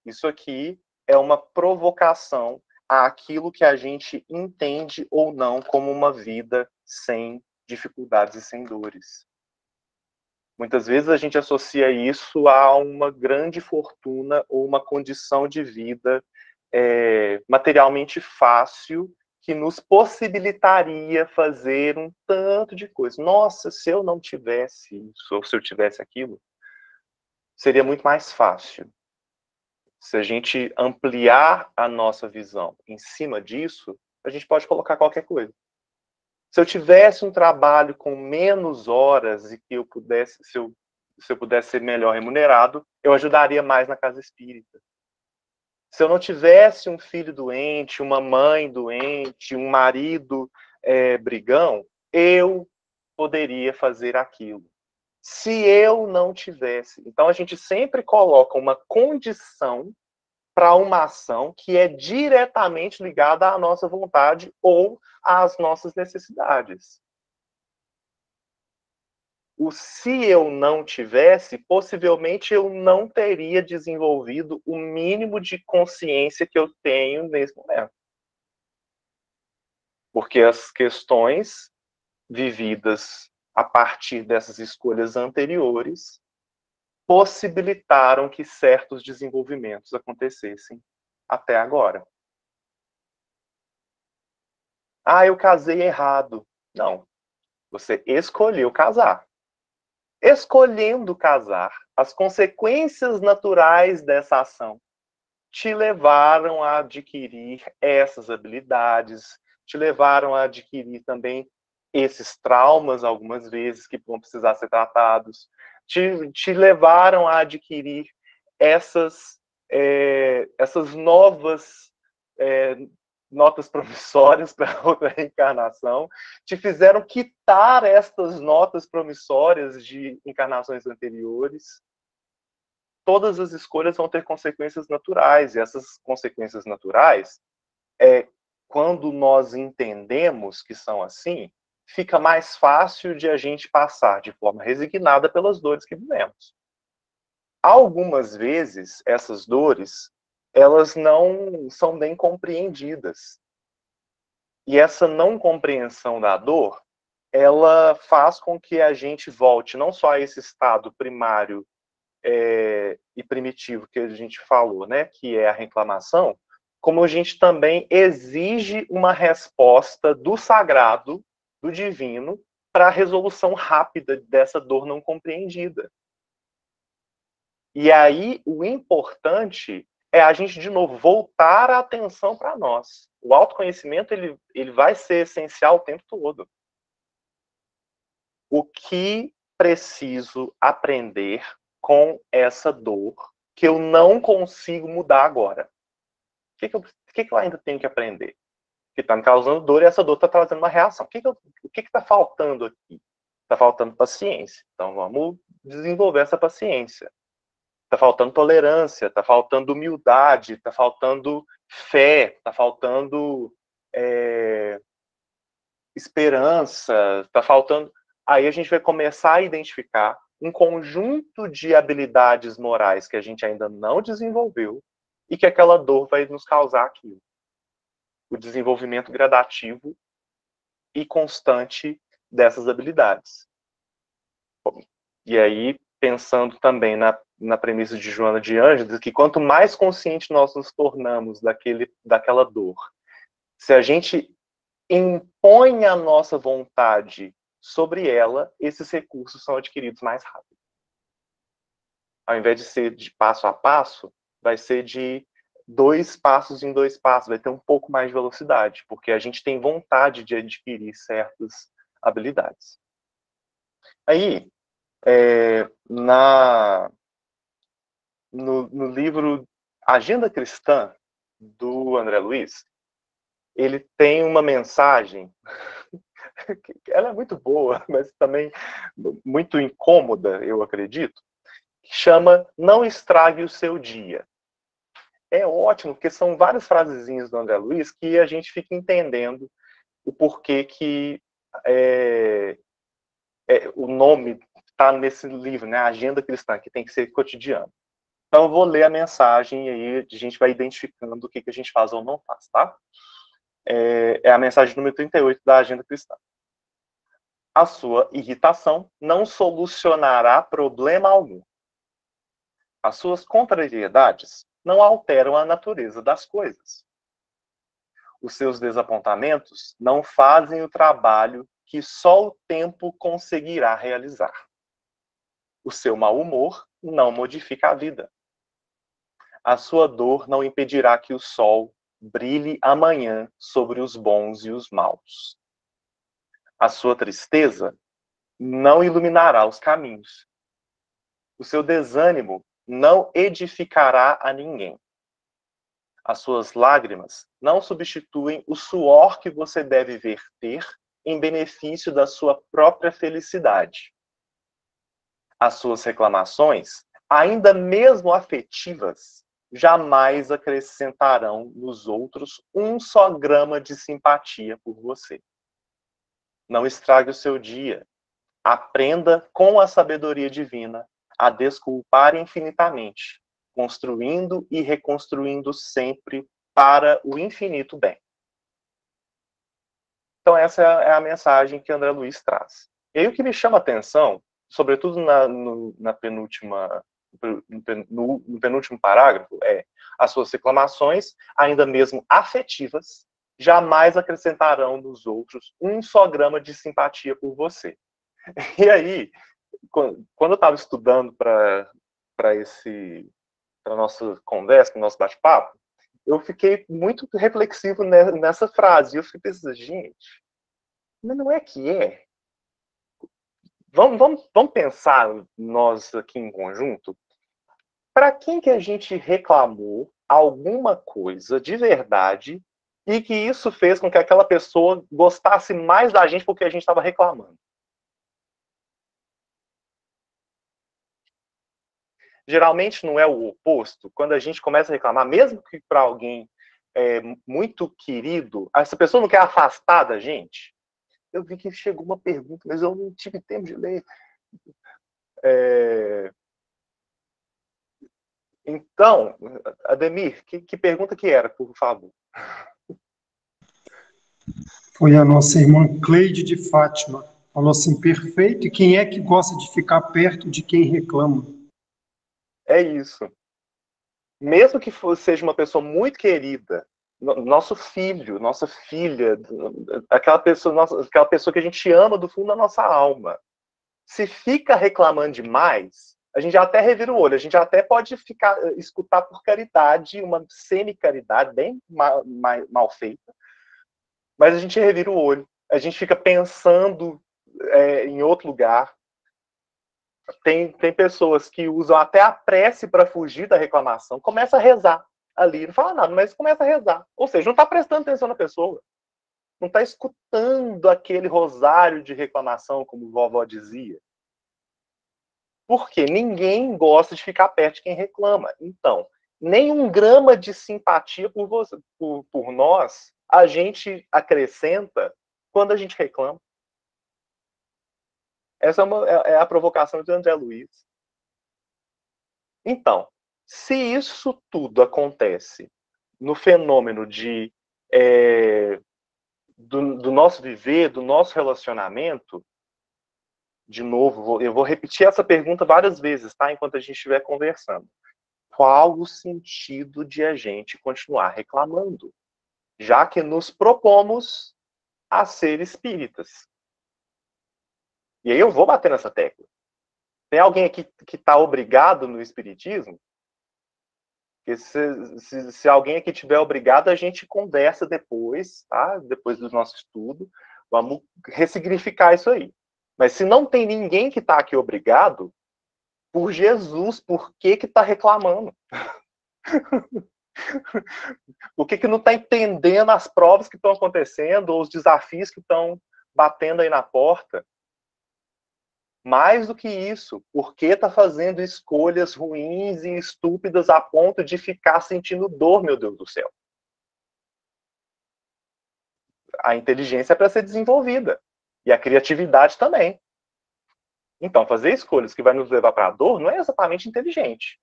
Isso aqui é uma provocação àquilo que a gente entende ou não como uma vida sem dificuldades e sem dores. Muitas vezes a gente associa isso a uma grande fortuna ou uma condição de vida materialmente fácil que nos possibilitaria fazer um tanto de coisa. Nossa, se eu não tivesse isso, ou se eu tivesse aquilo, seria muito mais fácil. Se a gente ampliar a nossa visão em cima disso, a gente pode colocar qualquer coisa. Se eu tivesse um trabalho com menos horas e que eu pudesse, se eu pudesse ser melhor remunerado, eu ajudaria mais na casa espírita. Se eu não tivesse um filho doente, uma mãe doente, um marido brigão, eu poderia fazer aquilo. Se eu não tivesse. Então, a gente sempre coloca uma condição para uma ação que é diretamente ligada à nossa vontade ou às nossas necessidades. O se eu não tivesse, possivelmente eu não teria desenvolvido o mínimo de consciência que eu tenho nesse momento. Porque as questões vividas a partir dessas escolhas anteriores possibilitaram que certos desenvolvimentos acontecessem até agora. Ah, eu casei errado. Não. Você escolheu casar. Escolhendo casar, as consequências naturais dessa ação te levaram a adquirir essas habilidades, te levaram a adquirir também esses traumas, algumas vezes, que vão precisar ser tratados, te levaram a adquirir essas novas notas promissórias para outra reencarnação, te fizeram quitar estas notas promissórias de encarnações anteriores. Todas as escolhas vão ter consequências naturais, e essas consequências naturais, quando nós entendemos que são assim, fica mais fácil de a gente passar de forma resignada pelas dores que vivemos. Algumas vezes, essas dores, elas não são bem compreendidas. E essa não compreensão da dor, ela faz com que a gente volte não só a esse estado primário e primitivo que a gente falou, né, que é a reclamação, como a gente também exige uma resposta do sagrado, do divino, para a resolução rápida dessa dor não compreendida. E aí, o importante é a gente, de novo, voltar a atenção para nós. O autoconhecimento, ele vai ser essencial o tempo todo. O que preciso aprender com essa dor que eu não consigo mudar agora? O que eu ainda tenho que aprender? Que está me causando dor e essa dor está trazendo uma reação. O que está faltando aqui? Está faltando paciência. Então vamos desenvolver essa paciência. Está faltando tolerância, está faltando humildade, está faltando fé, está faltando esperança, está faltando... Aí a gente vai começar a identificar um conjunto de habilidades morais que a gente ainda não desenvolveu e que aquela dor vai nos causar aquilo. O desenvolvimento gradativo e constante dessas habilidades. E aí, pensando também na premissa de Joana de Ângeles, que quanto mais consciente nós nos tornamos daquela dor, se a gente impõe a nossa vontade sobre ela, esses recursos são adquiridos mais rápido. Ao invés de ser de passo a passo, vai ser de 2 passos em 2 passos, vai ter um pouco mais de velocidade, porque a gente tem vontade de adquirir certas habilidades. Aí, no livro Agenda Cristã, do André Luiz, ele tem uma mensagem, ela é muito boa, mas também muito incômoda, eu acredito, que chama Não Estrague o Seu Dia. É ótimo, porque são várias frasezinhas do André Luiz que a gente fica entendendo o porquê que o nome está nesse livro, né? Agenda Cristã, que tem que ser cotidiano. Então eu vou ler a mensagem e aí a gente vai identificando o que a gente faz ou não faz, tá? É a mensagem número 38 da Agenda Cristã. A sua irritação não solucionará problema algum. As suas contrariedades não alteram a natureza das coisas. Os seus desapontamentos não fazem o trabalho que só o tempo conseguirá realizar. O seu mau humor não modifica a vida. A sua dor não impedirá que o sol brilhe amanhã sobre os bons e os maus. A sua tristeza não iluminará os caminhos. O seu desânimo não edificará a ninguém. As suas lágrimas não substituem o suor que você deve verter em benefício da sua própria felicidade. As suas reclamações, ainda mesmo afetivas, jamais acrescentarão nos outros um só grama de simpatia por você. Não estrague o seu dia. Aprenda com a sabedoria divina a desculpar infinitamente, construindo e reconstruindo sempre para o infinito bem. Então essa é a mensagem que André Luiz traz. E aí o que me chama a atenção, sobretudo no penúltimo parágrafo, é: as suas reclamações, ainda mesmo afetivas, jamais acrescentarão nos outros um só grama de simpatia por você. E aí, quando eu estava estudando para a nossa conversa, para o nosso bate-papo, eu fiquei muito reflexivo nessa frase. Eu fiquei pensando, gente, mas não é que é? Vamos pensar nós aqui em conjunto. Para quem que a gente reclamou alguma coisa de verdade e que isso fez com que aquela pessoa gostasse mais da gente porque a gente estava reclamando? Geralmente não é o oposto. Quando a gente começa a reclamar, mesmo que para alguém muito querido, essa pessoa não quer afastar da gente. Eu vi que chegou uma pergunta, mas eu não tive tempo de ler. Então, Ademir, que pergunta que era, por favor? Foi a nossa irmã Cleide de Fátima. Falou assim: perfeito, e quem é que gosta de ficar perto de quem reclama? É isso. Mesmo que seja uma pessoa muito querida, nosso filho, nossa filha, aquela pessoa que a gente ama do fundo da nossa alma, se fica reclamando demais, a gente já até revira o olho, a gente já até pode escutar por caridade, uma semi-caridade bem mal feita, mas a gente revira o olho, a gente fica pensando em outro lugar. Tem pessoas que usam até a prece para fugir da reclamação, começa a rezar ali, não fala nada, mas começa a rezar. Ou seja, não está prestando atenção na pessoa. Não está escutando aquele rosário de reclamação, como vovó dizia. Porque ninguém gosta de ficar perto de quem reclama. Então, nem 1 grama de simpatia por nós a gente acrescenta quando a gente reclama. Essa é a provocação de André Luiz. Então, se isso tudo acontece no fenômeno do nosso viver, do nosso relacionamento, de novo, eu vou repetir essa pergunta várias vezes, tá? Enquanto a gente estiver conversando. Qual o sentido de a gente continuar reclamando? Já que nos propomos a ser espíritas. E aí eu vou bater nessa tecla. Tem alguém aqui que está obrigado no espiritismo? Porque se alguém aqui tiver obrigado, a gente conversa depois, tá? Depois do nosso estudo. Vamos ressignificar isso aí. Mas se não tem ninguém que está aqui obrigado, por Jesus, por que está reclamando? Por que não está entendendo as provas que estão acontecendo, ou os desafios que estão batendo aí na porta? Mais do que isso, por que está fazendo escolhas ruins e estúpidas a ponto de ficar sentindo dor, meu Deus do céu? A inteligência é para ser desenvolvida. E a criatividade também. Então, fazer escolhas que vai nos levar para a dor não é exatamente inteligente.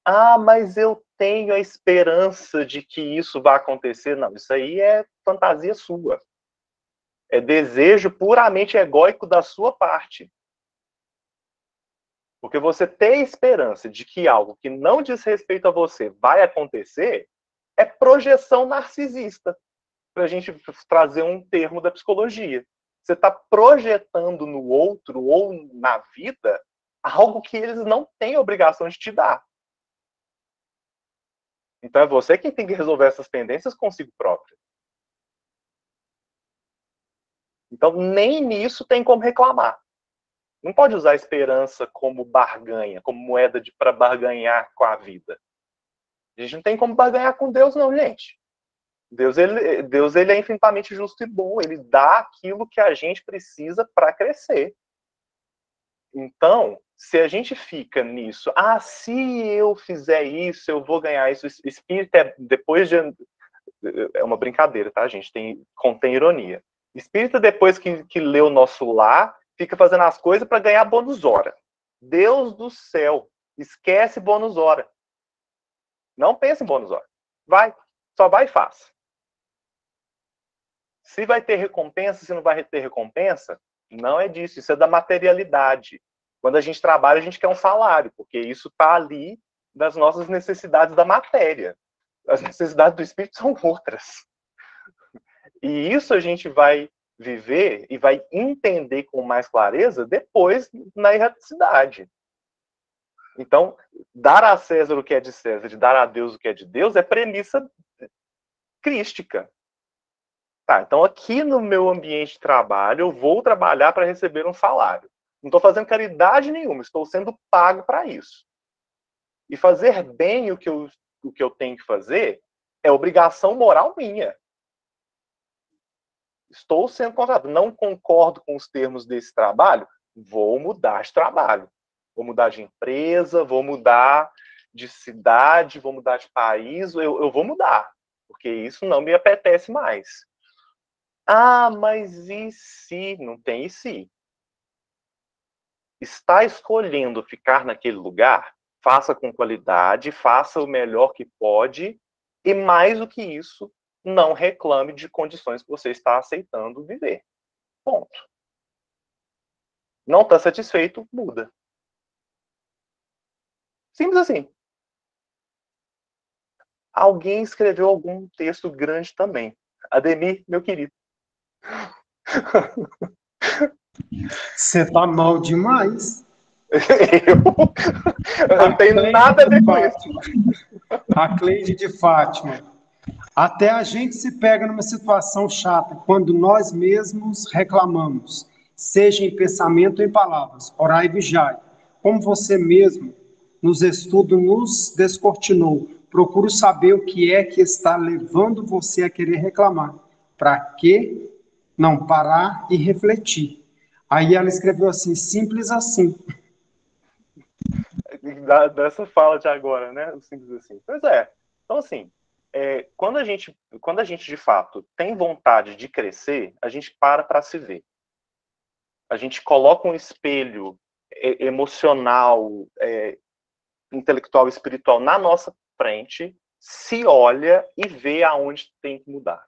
Ah, mas eu tenho a esperança de que isso vai acontecer. Não, isso aí é fantasia sua. É desejo puramente egóico da sua parte. Porque você ter esperança de que algo que não diz respeito a você vai acontecer é projeção narcisista. Para a gente trazer um termo da psicologia. Você está projetando no outro ou na vida algo que eles não têm obrigação de te dar. Então é você quem tem que resolver essas pendências consigo próprio. Então nem nisso tem como reclamar. Não pode usar a esperança como barganha, como moeda para barganhar com a vida. A gente não tem como barganhar com Deus não, gente. Deus ele é infinitamente justo e bom. Ele dá aquilo que a gente precisa para crescer. Então, se a gente fica nisso, se eu fizer isso, eu vou ganhar isso. Espírita, depois de... É uma brincadeira, tá, gente? Contém ironia. Espírita, depois que lê o nosso lar, fica fazendo as coisas para ganhar bônus hora. Deus do céu, esquece bônus hora. Não pensa em bônus hora. Só vai e faz. Se vai ter recompensa, se não vai ter recompensa, não é disso. Isso é da materialidade. Quando a gente trabalha, a gente quer um salário, porque isso está ali das nossas necessidades da matéria. As necessidades do espírito são outras. E isso a gente vai viver e vai entender com mais clareza depois na erraticidade. Então, dar a César o que é de César e dar a Deus o que é de Deus é premissa crística. Tá, então aqui no meu ambiente de trabalho, eu vou trabalhar para receber um salário. Não estou fazendo caridade nenhuma, estou sendo pago para isso. E fazer bem o que eu tenho que fazer é obrigação moral minha. Estou sendo contratado. Não concordo com os termos desse trabalho, vou mudar de trabalho. Vou mudar de empresa, vou mudar de cidade, vou mudar de país, eu vou mudar. Porque isso não me apetece mais. Mas e se? Não tem e se. Está escolhendo ficar naquele lugar? Faça com qualidade, faça o melhor que pode, e mais do que isso, não reclame de condições que você está aceitando viver. Ponto. Não está satisfeito, muda. Simples assim. Alguém escreveu algum texto grande também. Ademir, meu querido. Você tá mal demais. Eu não tenho nada a ver com isso. A Cleide de Fátima. Até a gente se pega numa situação chata quando nós mesmos reclamamos. seja em pensamento ou em palavras. Orai e vigiai. Como você mesmo, nos estudos, nos descortinou, procure saber o que é que está levando você a querer reclamar. Para que não parar e refletir? Aí ela escreveu assim, simples assim. Dessa fala de agora, né? O simples assim. Pois é. Então, assim, quando a gente de fato tem vontade de crescer, a gente para se ver. A gente coloca um espelho emocional, intelectual, espiritual na nossa frente, se olha e vê aonde tem que mudar.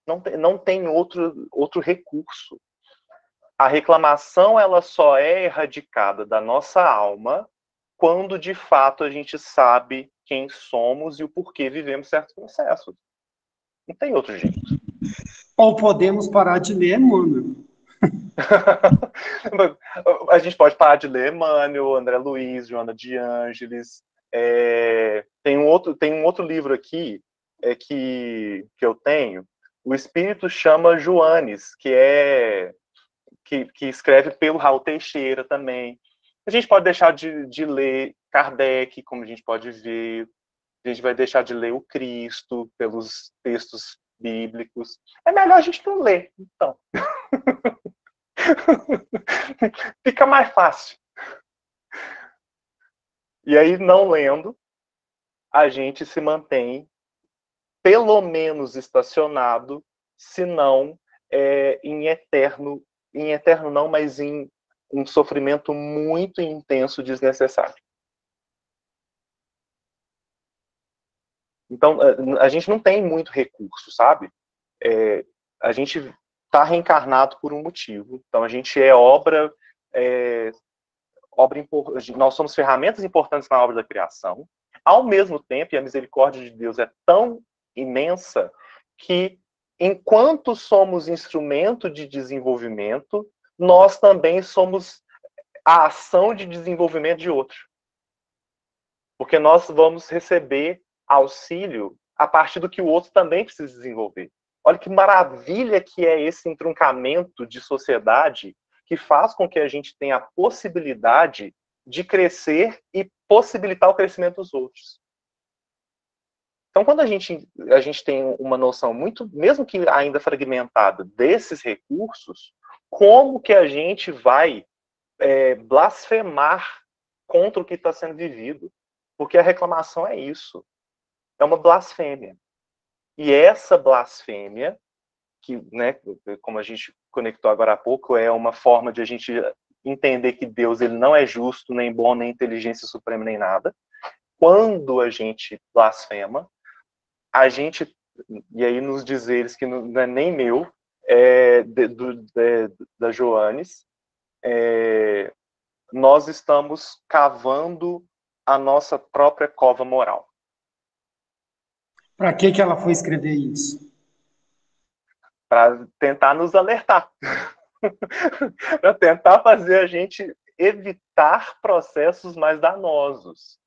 Não tem outro recurso. A reclamação ela só é erradicada da nossa alma quando de fato a gente sabe quem somos e o porquê vivemos certos processos. Não tem outro jeito. Ou podemos parar de ler, mano. A gente pode parar de ler Emmanuel, André Luiz, Joana de Ângeles. Tem um outro livro aqui que eu tenho. O Espírito chama Joanes, que escreve pelo Raul Teixeira também. A gente pode deixar de ler Kardec, como a gente pode ver. A gente vai deixar de ler o Cristo pelos textos bíblicos. É melhor a gente não ler, então. Fica mais fácil. E aí, não lendo, a gente se mantém pelo menos estacionado, se não em eterno não, mas em um sofrimento muito intenso, desnecessário. Então, a gente não tem muito recurso, sabe? A gente está reencarnado por um motivo. Então, a gente é obra nós somos ferramentas importantes na obra da criação. Ao mesmo tempo, e a misericórdia de Deus é tão imensa que, enquanto somos instrumento de desenvolvimento, nós também somos a ação de desenvolvimento de outro. Porque nós vamos receber auxílio a partir do que o outro também precisa desenvolver. Olha que maravilha que é esse entroncamento de sociedade que faz com que a gente tenha a possibilidade de crescer e possibilitar o crescimento dos outros. Então, quando a gente tem uma noção muito, mesmo que ainda fragmentada, desses recursos, como que a gente vai blasfemar contra o que está sendo vivido? Porque a reclamação é isso. É uma blasfêmia. E essa blasfêmia, que, né, como a gente conectou agora há pouco, é uma forma de a gente entender que Deus ele não é justo, nem bom, nem inteligência suprema, nem nada. Quando a gente blasfema, a gente, e aí nos dizeres que não é nem meu, da Joanes, nós estamos cavando a nossa própria cova moral. Para que ela foi escrever isso? Para tentar nos alertar. Para tentar fazer a gente evitar processos mais danosos.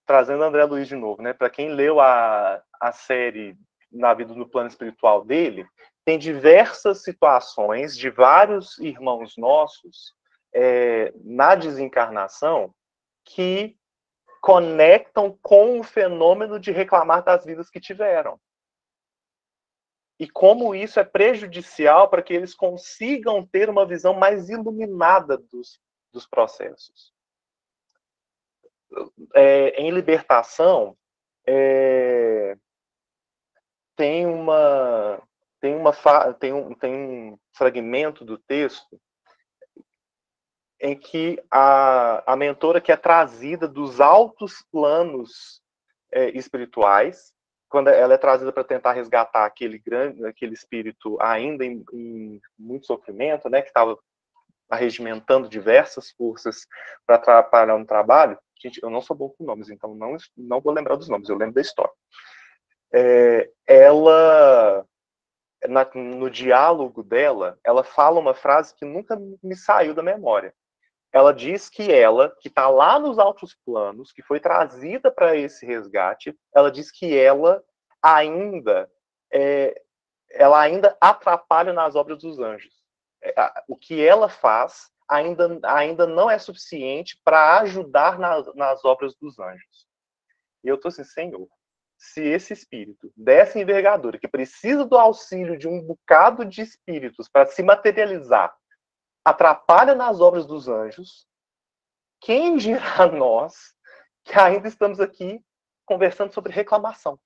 Trazendo André Luiz de novo, né? Para quem leu a série Na Vida no Plano Espiritual dele, tem diversas situações de vários irmãos nossos na desencarnação que conectam com o fenômeno de reclamar das vidas que tiveram. E como isso é prejudicial para que eles consigam ter uma visão mais iluminada dos processos. Em Libertação, tem um fragmento do texto em que a mentora que é trazida dos altos planos espirituais, quando ela é trazida para tentar resgatar aquele espírito ainda em muito sofrimento, né, que estava arregimentando diversas forças para atrapalhar no trabalho. Gente, eu não sou bom com nomes, então não vou lembrar dos nomes, eu lembro da história. Ela, no diálogo dela, ela fala uma frase que nunca me saiu da memória. Ela diz que ela, que está lá nos altos planos, que foi trazida para esse resgate, ela diz que ela ainda ela ainda atrapalha nas obras dos anjos. O que ela faz ainda não é suficiente para ajudar nas obras dos anjos. E eu estou assim, Senhor, se esse espírito dessa envergadura, que precisa do auxílio de um bocado de espíritos para se materializar, atrapalha nas obras dos anjos, quem dirá nós que ainda estamos aqui conversando sobre reclamação,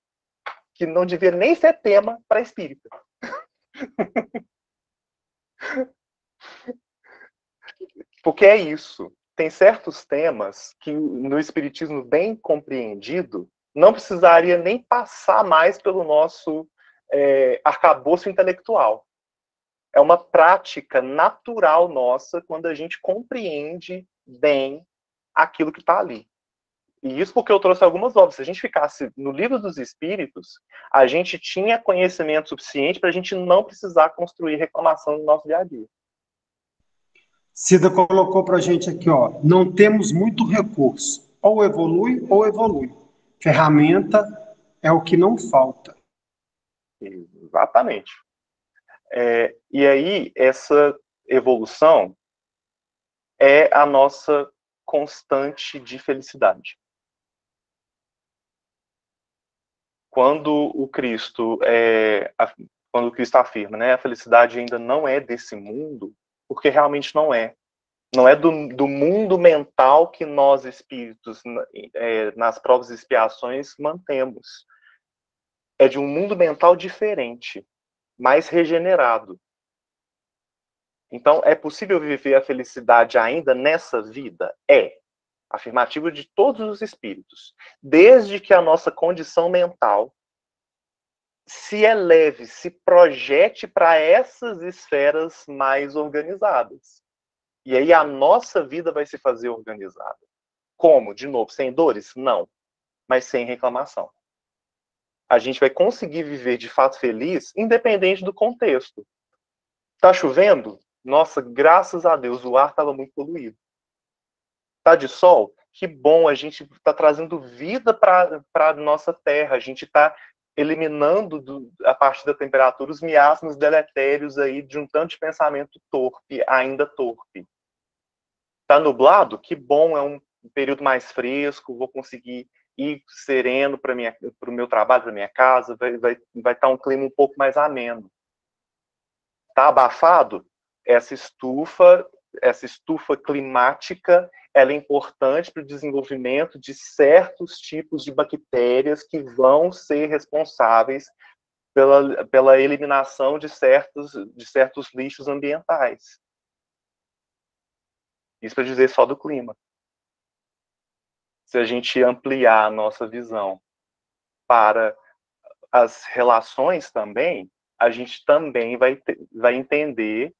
que não devia nem ser tema para espírita. Porque é isso. Tem certos temas que no espiritismo bem compreendido não precisaria nem passar mais pelo nosso arcabouço intelectual. É uma prática natural nossa quando a gente compreende bem aquilo que está ali. E isso porque eu trouxe algumas obras. Se a gente ficasse no Livro dos Espíritos, a gente tinha conhecimento suficiente para a gente não precisar construir reclamação no nosso dia a dia. Cida colocou para a gente aqui, ó, não temos muito recurso. Ou evolui ou evolui. Ferramenta é o que não falta. Exatamente. E aí, essa evolução é a nossa constante de felicidade. Quando o Cristo afirma, né, a felicidade ainda não é desse mundo, porque realmente não é. Não é do mundo mental que nós, espíritos, nas provas e expiações, mantemos. É de um mundo mental diferente, mais regenerado. Então, é possível viver a felicidade ainda nessa vida? É. Afirmativo de todos os espíritos. Desde que a nossa condição mental se eleve, se projete para essas esferas mais organizadas. E aí a nossa vida vai se fazer organizada. Como? De novo, sem dores? Não. Mas sem reclamação. A gente vai conseguir viver de fato feliz, independente do contexto. Tá chovendo? Nossa, graças a Deus, o ar estava muito poluído. Tá de sol? Que bom, a gente está trazendo vida para a nossa terra. A gente está eliminando, a partir da temperatura, os miasmas deletérios aí de um tanto de pensamento torpe, ainda torpe. Tá nublado? Que bom, é um período mais fresco, vou conseguir ir sereno para o meu trabalho, para minha casa, vai estar um clima um pouco mais ameno. Tá abafado? Essa estufa climática, ela é importante para o desenvolvimento de certos tipos de bactérias que vão ser responsáveis pela eliminação de certos lixos ambientais. Isso para dizer só do clima. Se a gente ampliar a nossa visão para as relações também, a gente também vai entender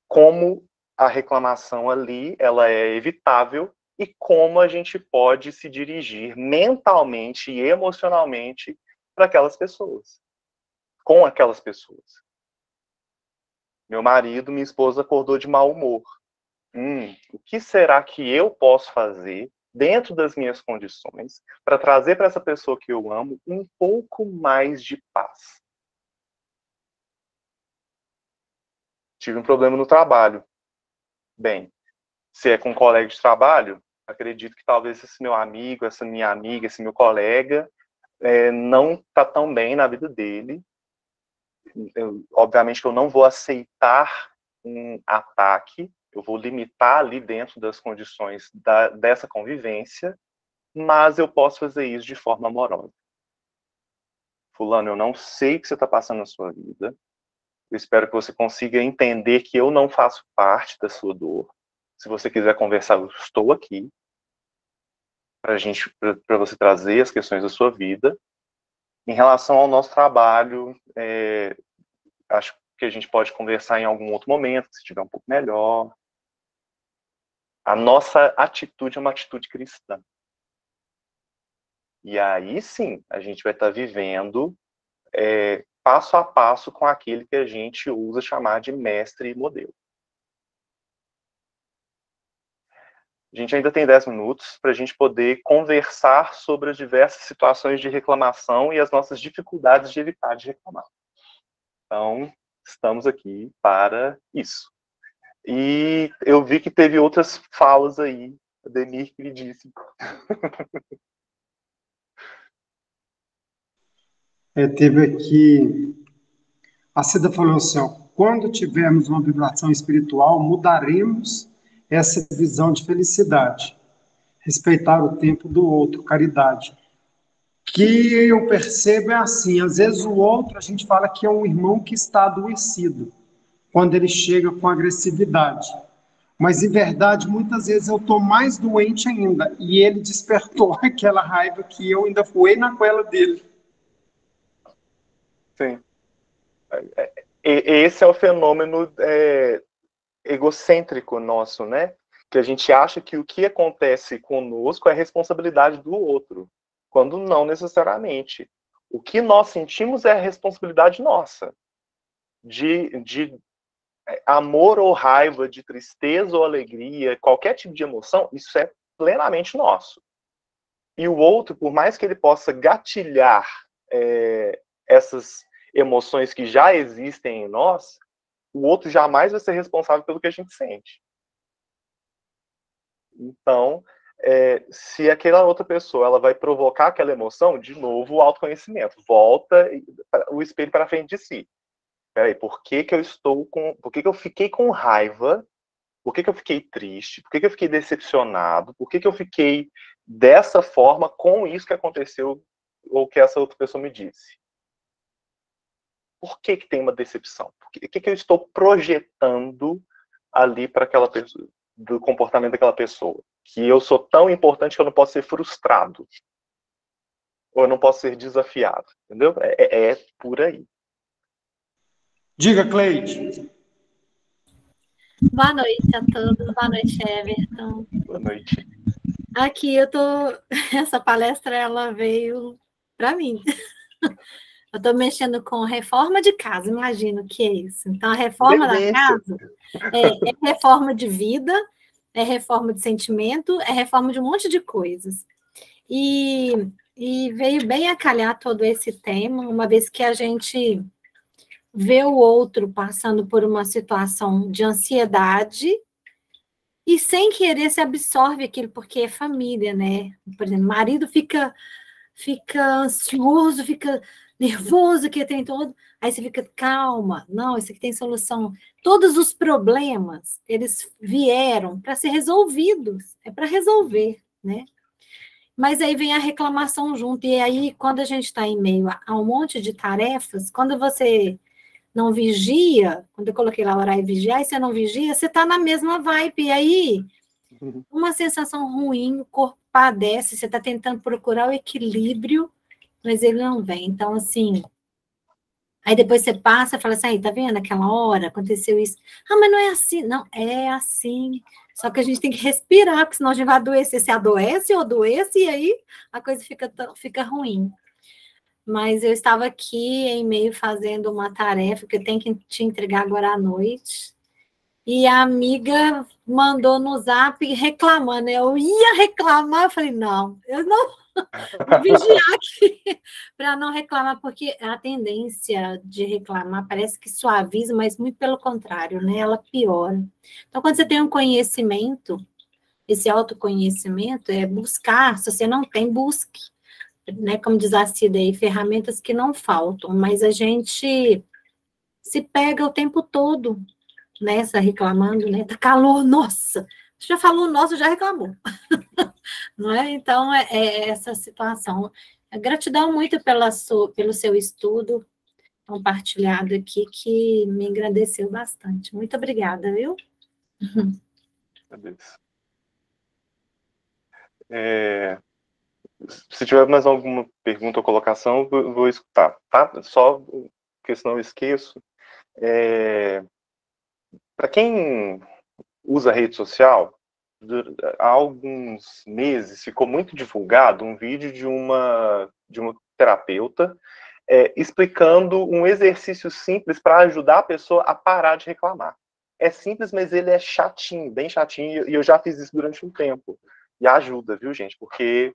como a reclamação ali ela é evitável e como a gente pode se dirigir mentalmente e emocionalmente para aquelas pessoas, com aquelas pessoas. Meu marido, minha esposa acordou de mau humor. O que será que eu posso fazer dentro das minhas condições para trazer para essa pessoa que eu amo um pouco mais de paz? Tive um problema no trabalho. Bem, se é com um colega de trabalho, acredito que talvez esse meu amigo, essa minha amiga, esse meu colega não está tão bem na vida dele. Obviamente que eu não vou aceitar um ataque, eu vou limitar ali dentro das condições dessa convivência, mas eu posso fazer isso de forma amorosa. Fulano, eu não sei o que você está passando na sua vida, eu espero que você consiga entender que eu não faço parte da sua dor. Se você quiser conversar, eu estou aqui para você trazer as questões da sua vida. Em relação ao nosso trabalho, acho que a gente pode conversar em algum outro momento, se estiver um pouco melhor. A nossa atitude é uma atitude cristã. E aí sim, a gente vai estar vivendo passo a passo com aquele que a gente usa chamar de mestre e modelo. A gente ainda tem 10 minutos para a gente poder conversar sobre as diversas situações de reclamação e as nossas dificuldades de evitar de reclamar. Então, estamos aqui para isso. E eu vi que teve outras falas aí, a Demir que me disse. Teve aqui, a Cida falou assim, ó, quando tivermos uma vibração espiritual, mudaremos essa visão de felicidade, respeitar o tempo do outro, caridade. Que eu percebo é assim, às vezes o outro, a gente fala que é um irmão que está adoecido, quando ele chega com agressividade. Mas, em verdade, muitas vezes eu estou mais doente ainda, e ele despertou aquela raiva que eu ainda fui na goela dele. Sim. Esse é o fenômeno egocêntrico nosso, né? Que a gente acha que o que acontece conosco é responsabilidade do outro, quando não necessariamente. O que nós sentimos é a responsabilidade nossa. De amor ou raiva, de tristeza ou alegria, qualquer tipo de emoção, isso é plenamente nosso. E o outro, por mais que ele possa gatilhar essas emoções que já existem em nós, o outro jamais vai ser responsável pelo que a gente sente. Então, se aquela outra pessoa ela vai provocar aquela emoção, de novo, o autoconhecimento. Volta o espelho para frente de si. Peraí, por que eu fiquei com raiva? Por que eu fiquei triste? Por que eu fiquei decepcionado? Por que eu fiquei dessa forma com isso que aconteceu ou que essa outra pessoa me disse? Por que tem uma decepção? O que eu estou projetando ali para aquela pessoa, do comportamento daquela pessoa? Que eu sou tão importante que eu não posso ser frustrado. Ou eu não posso ser desafiado. Entendeu? É por aí. Diga, Cleide. Boa noite a todos. Boa noite, Everton. Boa noite. Aqui eu tô... Essa palestra, ela veio para mim. Eu estou mexendo com reforma de casa, imagino que é isso. Então, a reforma da casa é reforma de vida, é reforma de sentimento, é reforma de um monte de coisas. E veio bem a calhar todo esse tema, uma vez que a gente vê o outro passando por uma situação de ansiedade e sem querer se absorve aquilo, porque é família, né? Por exemplo, o marido fica ansioso, fica nervoso, que tem todo... Aí você fica, calma, não, isso aqui tem solução. Todos os problemas, eles vieram para ser resolvidos, é para resolver, né? Mas aí vem a reclamação junto, e aí quando a gente está em meio a um monte de tarefas, quando você não vigia, quando eu coloquei lá orar e vigiar, e você não vigia, você está na mesma vibe, e aí uma sensação ruim, o corpo padece, você está tentando procurar o equilíbrio, mas ele não vem. Então, assim, aí depois você passa e fala assim, aí, tá vendo aquela hora, aconteceu isso. Ah, mas não é assim. Não, é assim. Só que a gente tem que respirar, porque senão a gente vai adoecer. Se adoece ou adoece, e aí a coisa fica ruim. Mas eu estava aqui em meio fazendo uma tarefa que eu tenho que te entregar agora à noite. E a amiga mandou no zap reclamando. Eu ia reclamar, eu falei, não, eu não vou vigiar aqui para não reclamar, porque a tendência de reclamar parece que suaviza, mas muito pelo contrário, né? Ela piora. Então, quando você tem um conhecimento, esse autoconhecimento é buscar, se você não tem, busque. Né, como diz a Cida aí, ferramentas que não faltam, mas a gente se pega o tempo todo nessa reclamando, né? Tá calor, nossa! Você já falou, nossa, já reclamou. Não é? Então, é essa situação. Gratidão muito pelo seu estudo compartilhado aqui, que me engrandeceu bastante. Muito obrigada, viu? Se tiver mais alguma pergunta ou colocação, eu vou escutar, tá? Só porque senão eu esqueço. Para quem usa rede social, há alguns meses ficou muito divulgado um vídeo de uma terapeuta explicando um exercício simples para ajudar a pessoa a parar de reclamar. É simples, mas ele é chatinho, bem chatinho, e eu já fiz isso durante um tempo. E ajuda, viu, gente? Porque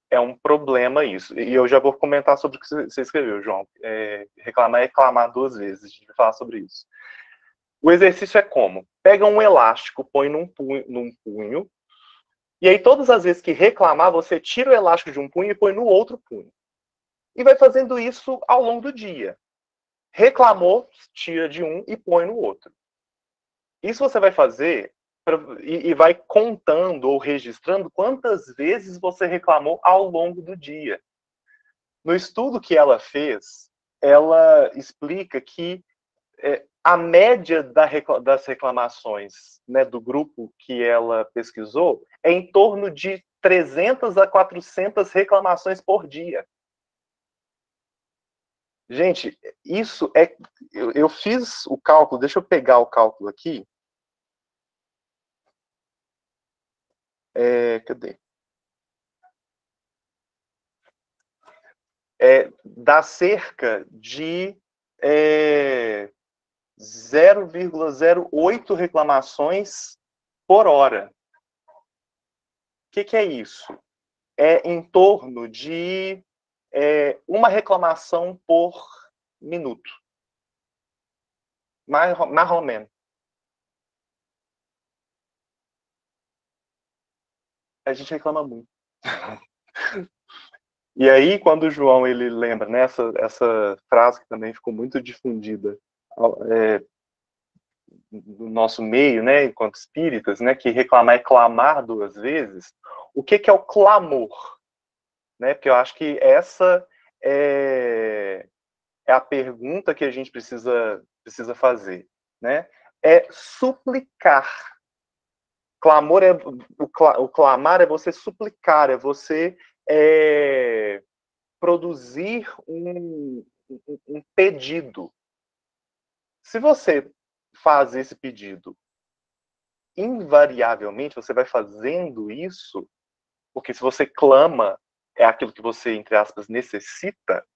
é um problema isso. E eu já vou comentar sobre o que você escreveu, João. Reclamar é clamar 2 vezes. A gente vai falar sobre isso. O exercício é como? Pega um elástico, põe num punho, e aí todas as vezes que reclamar, você tira o elástico de um punho e põe no outro punho. E vai fazendo isso ao longo do dia. Reclamou, tira de um e põe no outro. Isso você vai fazer e vai contando ou registrando quantas vezes você reclamou ao longo do dia. No estudo que ela fez, ela explica que a média das reclamações, né, do grupo que ela pesquisou é em torno de 300 a 400 reclamações por dia. Gente, isso é... Eu fiz o cálculo, deixa eu pegar o cálculo aqui. Cadê? Dá cerca de 0,08 reclamações por hora. O que é isso? É em torno de uma reclamação por minuto. Mais ou menos. A gente reclama muito. E aí, quando o João ele lembra, né, essa frase que também ficou muito difundida no nosso meio, né, enquanto espíritas, né, que reclamar é clamar 2 vezes. O que é o clamor? Né, porque eu acho que essa é a pergunta que a gente precisa fazer, né? É suplicar. Clamor o clamar é você suplicar, é você produzir um pedido. Se você faz esse pedido, invariavelmente você vai fazendo isso, porque se você clama, é aquilo que você, entre aspas, necessita.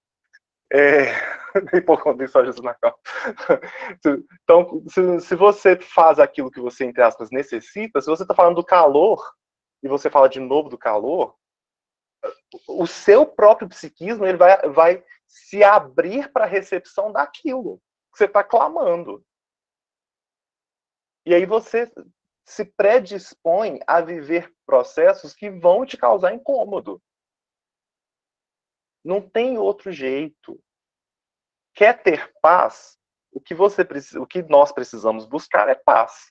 Então, se você faz aquilo que você, entre aspas, necessita, se você está falando do calor, e você fala de novo do calor, o seu próprio psiquismo ele vai se abrir para a recepção daquilo que você está clamando. E aí você se predispõe a viver processos que vão te causar incômodo. Não tem outro jeito. Quer ter paz? O que nós precisamos buscar é paz.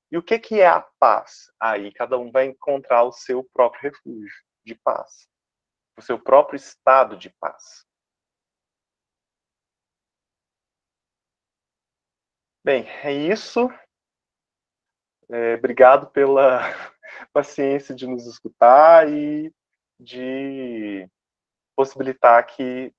E o que é a paz? Aí cada um vai encontrar o seu próprio refúgio de paz, o seu próprio estado de paz. Bem, é isso. Obrigado pela paciência de nos escutar e de possibilitar que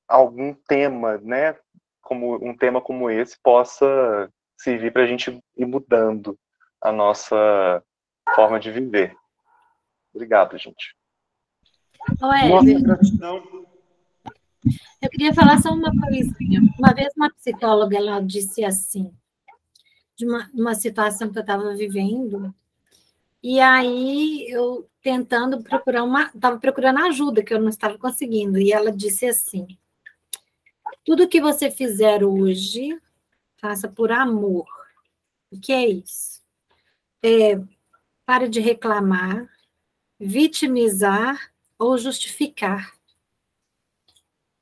algum tema, né, como um tema como esse, possa servir para a gente ir mudando a nossa forma de viver. Obrigado, gente. Nossa gratidão. Eu queria falar só uma coisinha. Uma vez uma psicóloga ela disse assim, de uma situação que eu estava vivendo, e aí eu estava procurando ajuda, que eu não estava conseguindo, e ela disse assim, tudo que você fizer hoje, faça por amor. O que é isso? Pare de reclamar, vitimizar ou justificar.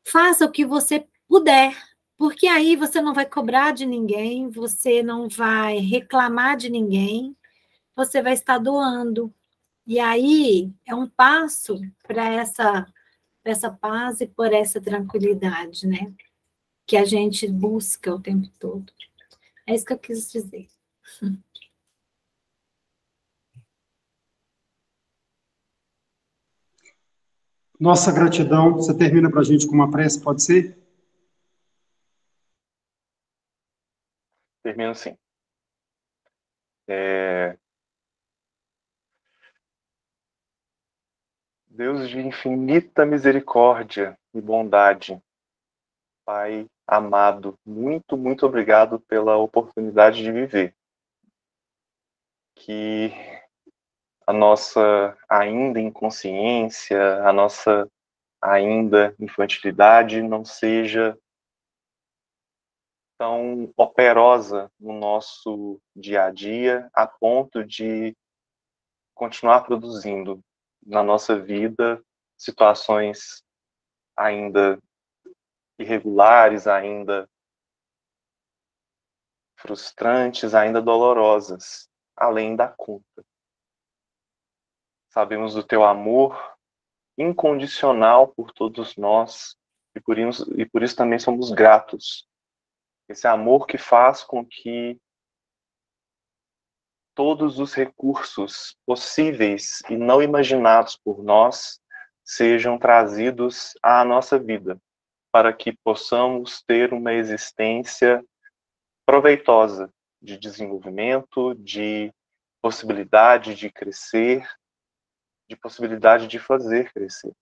Faça o que você puder, porque aí você não vai cobrar de ninguém, você não vai reclamar de ninguém, você vai estar doando. E aí é um passo para essa paz e por essa tranquilidade, né? Que a gente busca o tempo todo. É isso que eu quis dizer. Nossa gratidão. Você termina para a gente com uma prece, pode ser? Termino sim. Deus de infinita misericórdia e bondade, Pai amado, muito, muito obrigado pela oportunidade de viver. Que a nossa ainda inconsciência, a nossa ainda infantilidade não seja tão operosa no nosso dia a dia, a ponto de continuar produzindo na nossa vida situações ainda irregulares, ainda frustrantes, ainda dolorosas, além da conta. Sabemos do teu amor incondicional por todos nós e por isso também somos gratos. Esse amor que faz com que todos os recursos possíveis e não imaginados por nós sejam trazidos à nossa vida, para que possamos ter uma existência proveitosa de desenvolvimento, de possibilidade de crescer, de possibilidade de fazer crescer.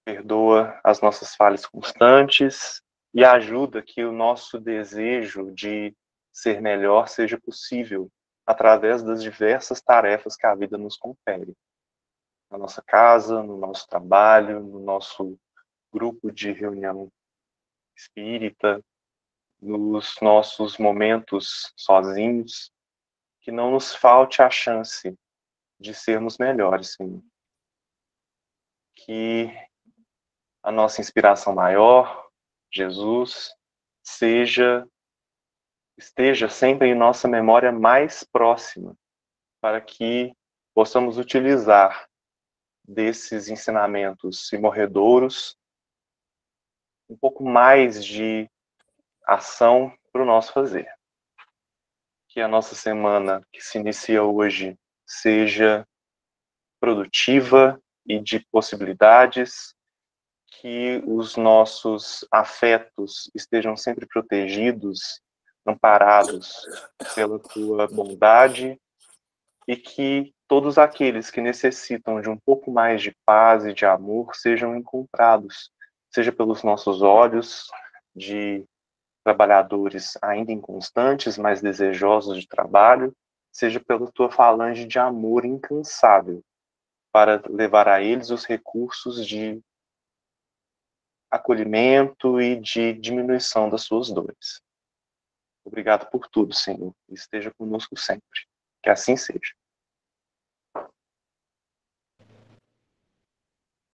Perdoa as nossas falhas constantes e ajuda que o nosso desejo de ser melhor seja possível através das diversas tarefas que a vida nos confere. Na nossa casa, no nosso trabalho, no nosso grupo de reunião espírita, nos nossos momentos sozinhos, que não nos falte a chance de sermos melhores, Senhor. Que a nossa inspiração maior, Jesus, esteja sempre em nossa memória mais próxima, para que possamos utilizar desses ensinamentos imorredouros um pouco mais de ação para o nosso fazer. Que a nossa semana que se inicia hoje seja produtiva e de possibilidades, que os nossos afetos estejam sempre protegidos, amparados pela tua bondade, e que todos aqueles que necessitam de um pouco mais de paz e de amor sejam encontrados, seja pelos nossos olhos de trabalhadores ainda inconstantes, mas desejosos de trabalho, seja pela tua falange de amor incansável, para levar a eles os recursos de acolhimento e de diminuição das suas dores. Obrigado por tudo, Senhor, e esteja conosco sempre. Que assim seja.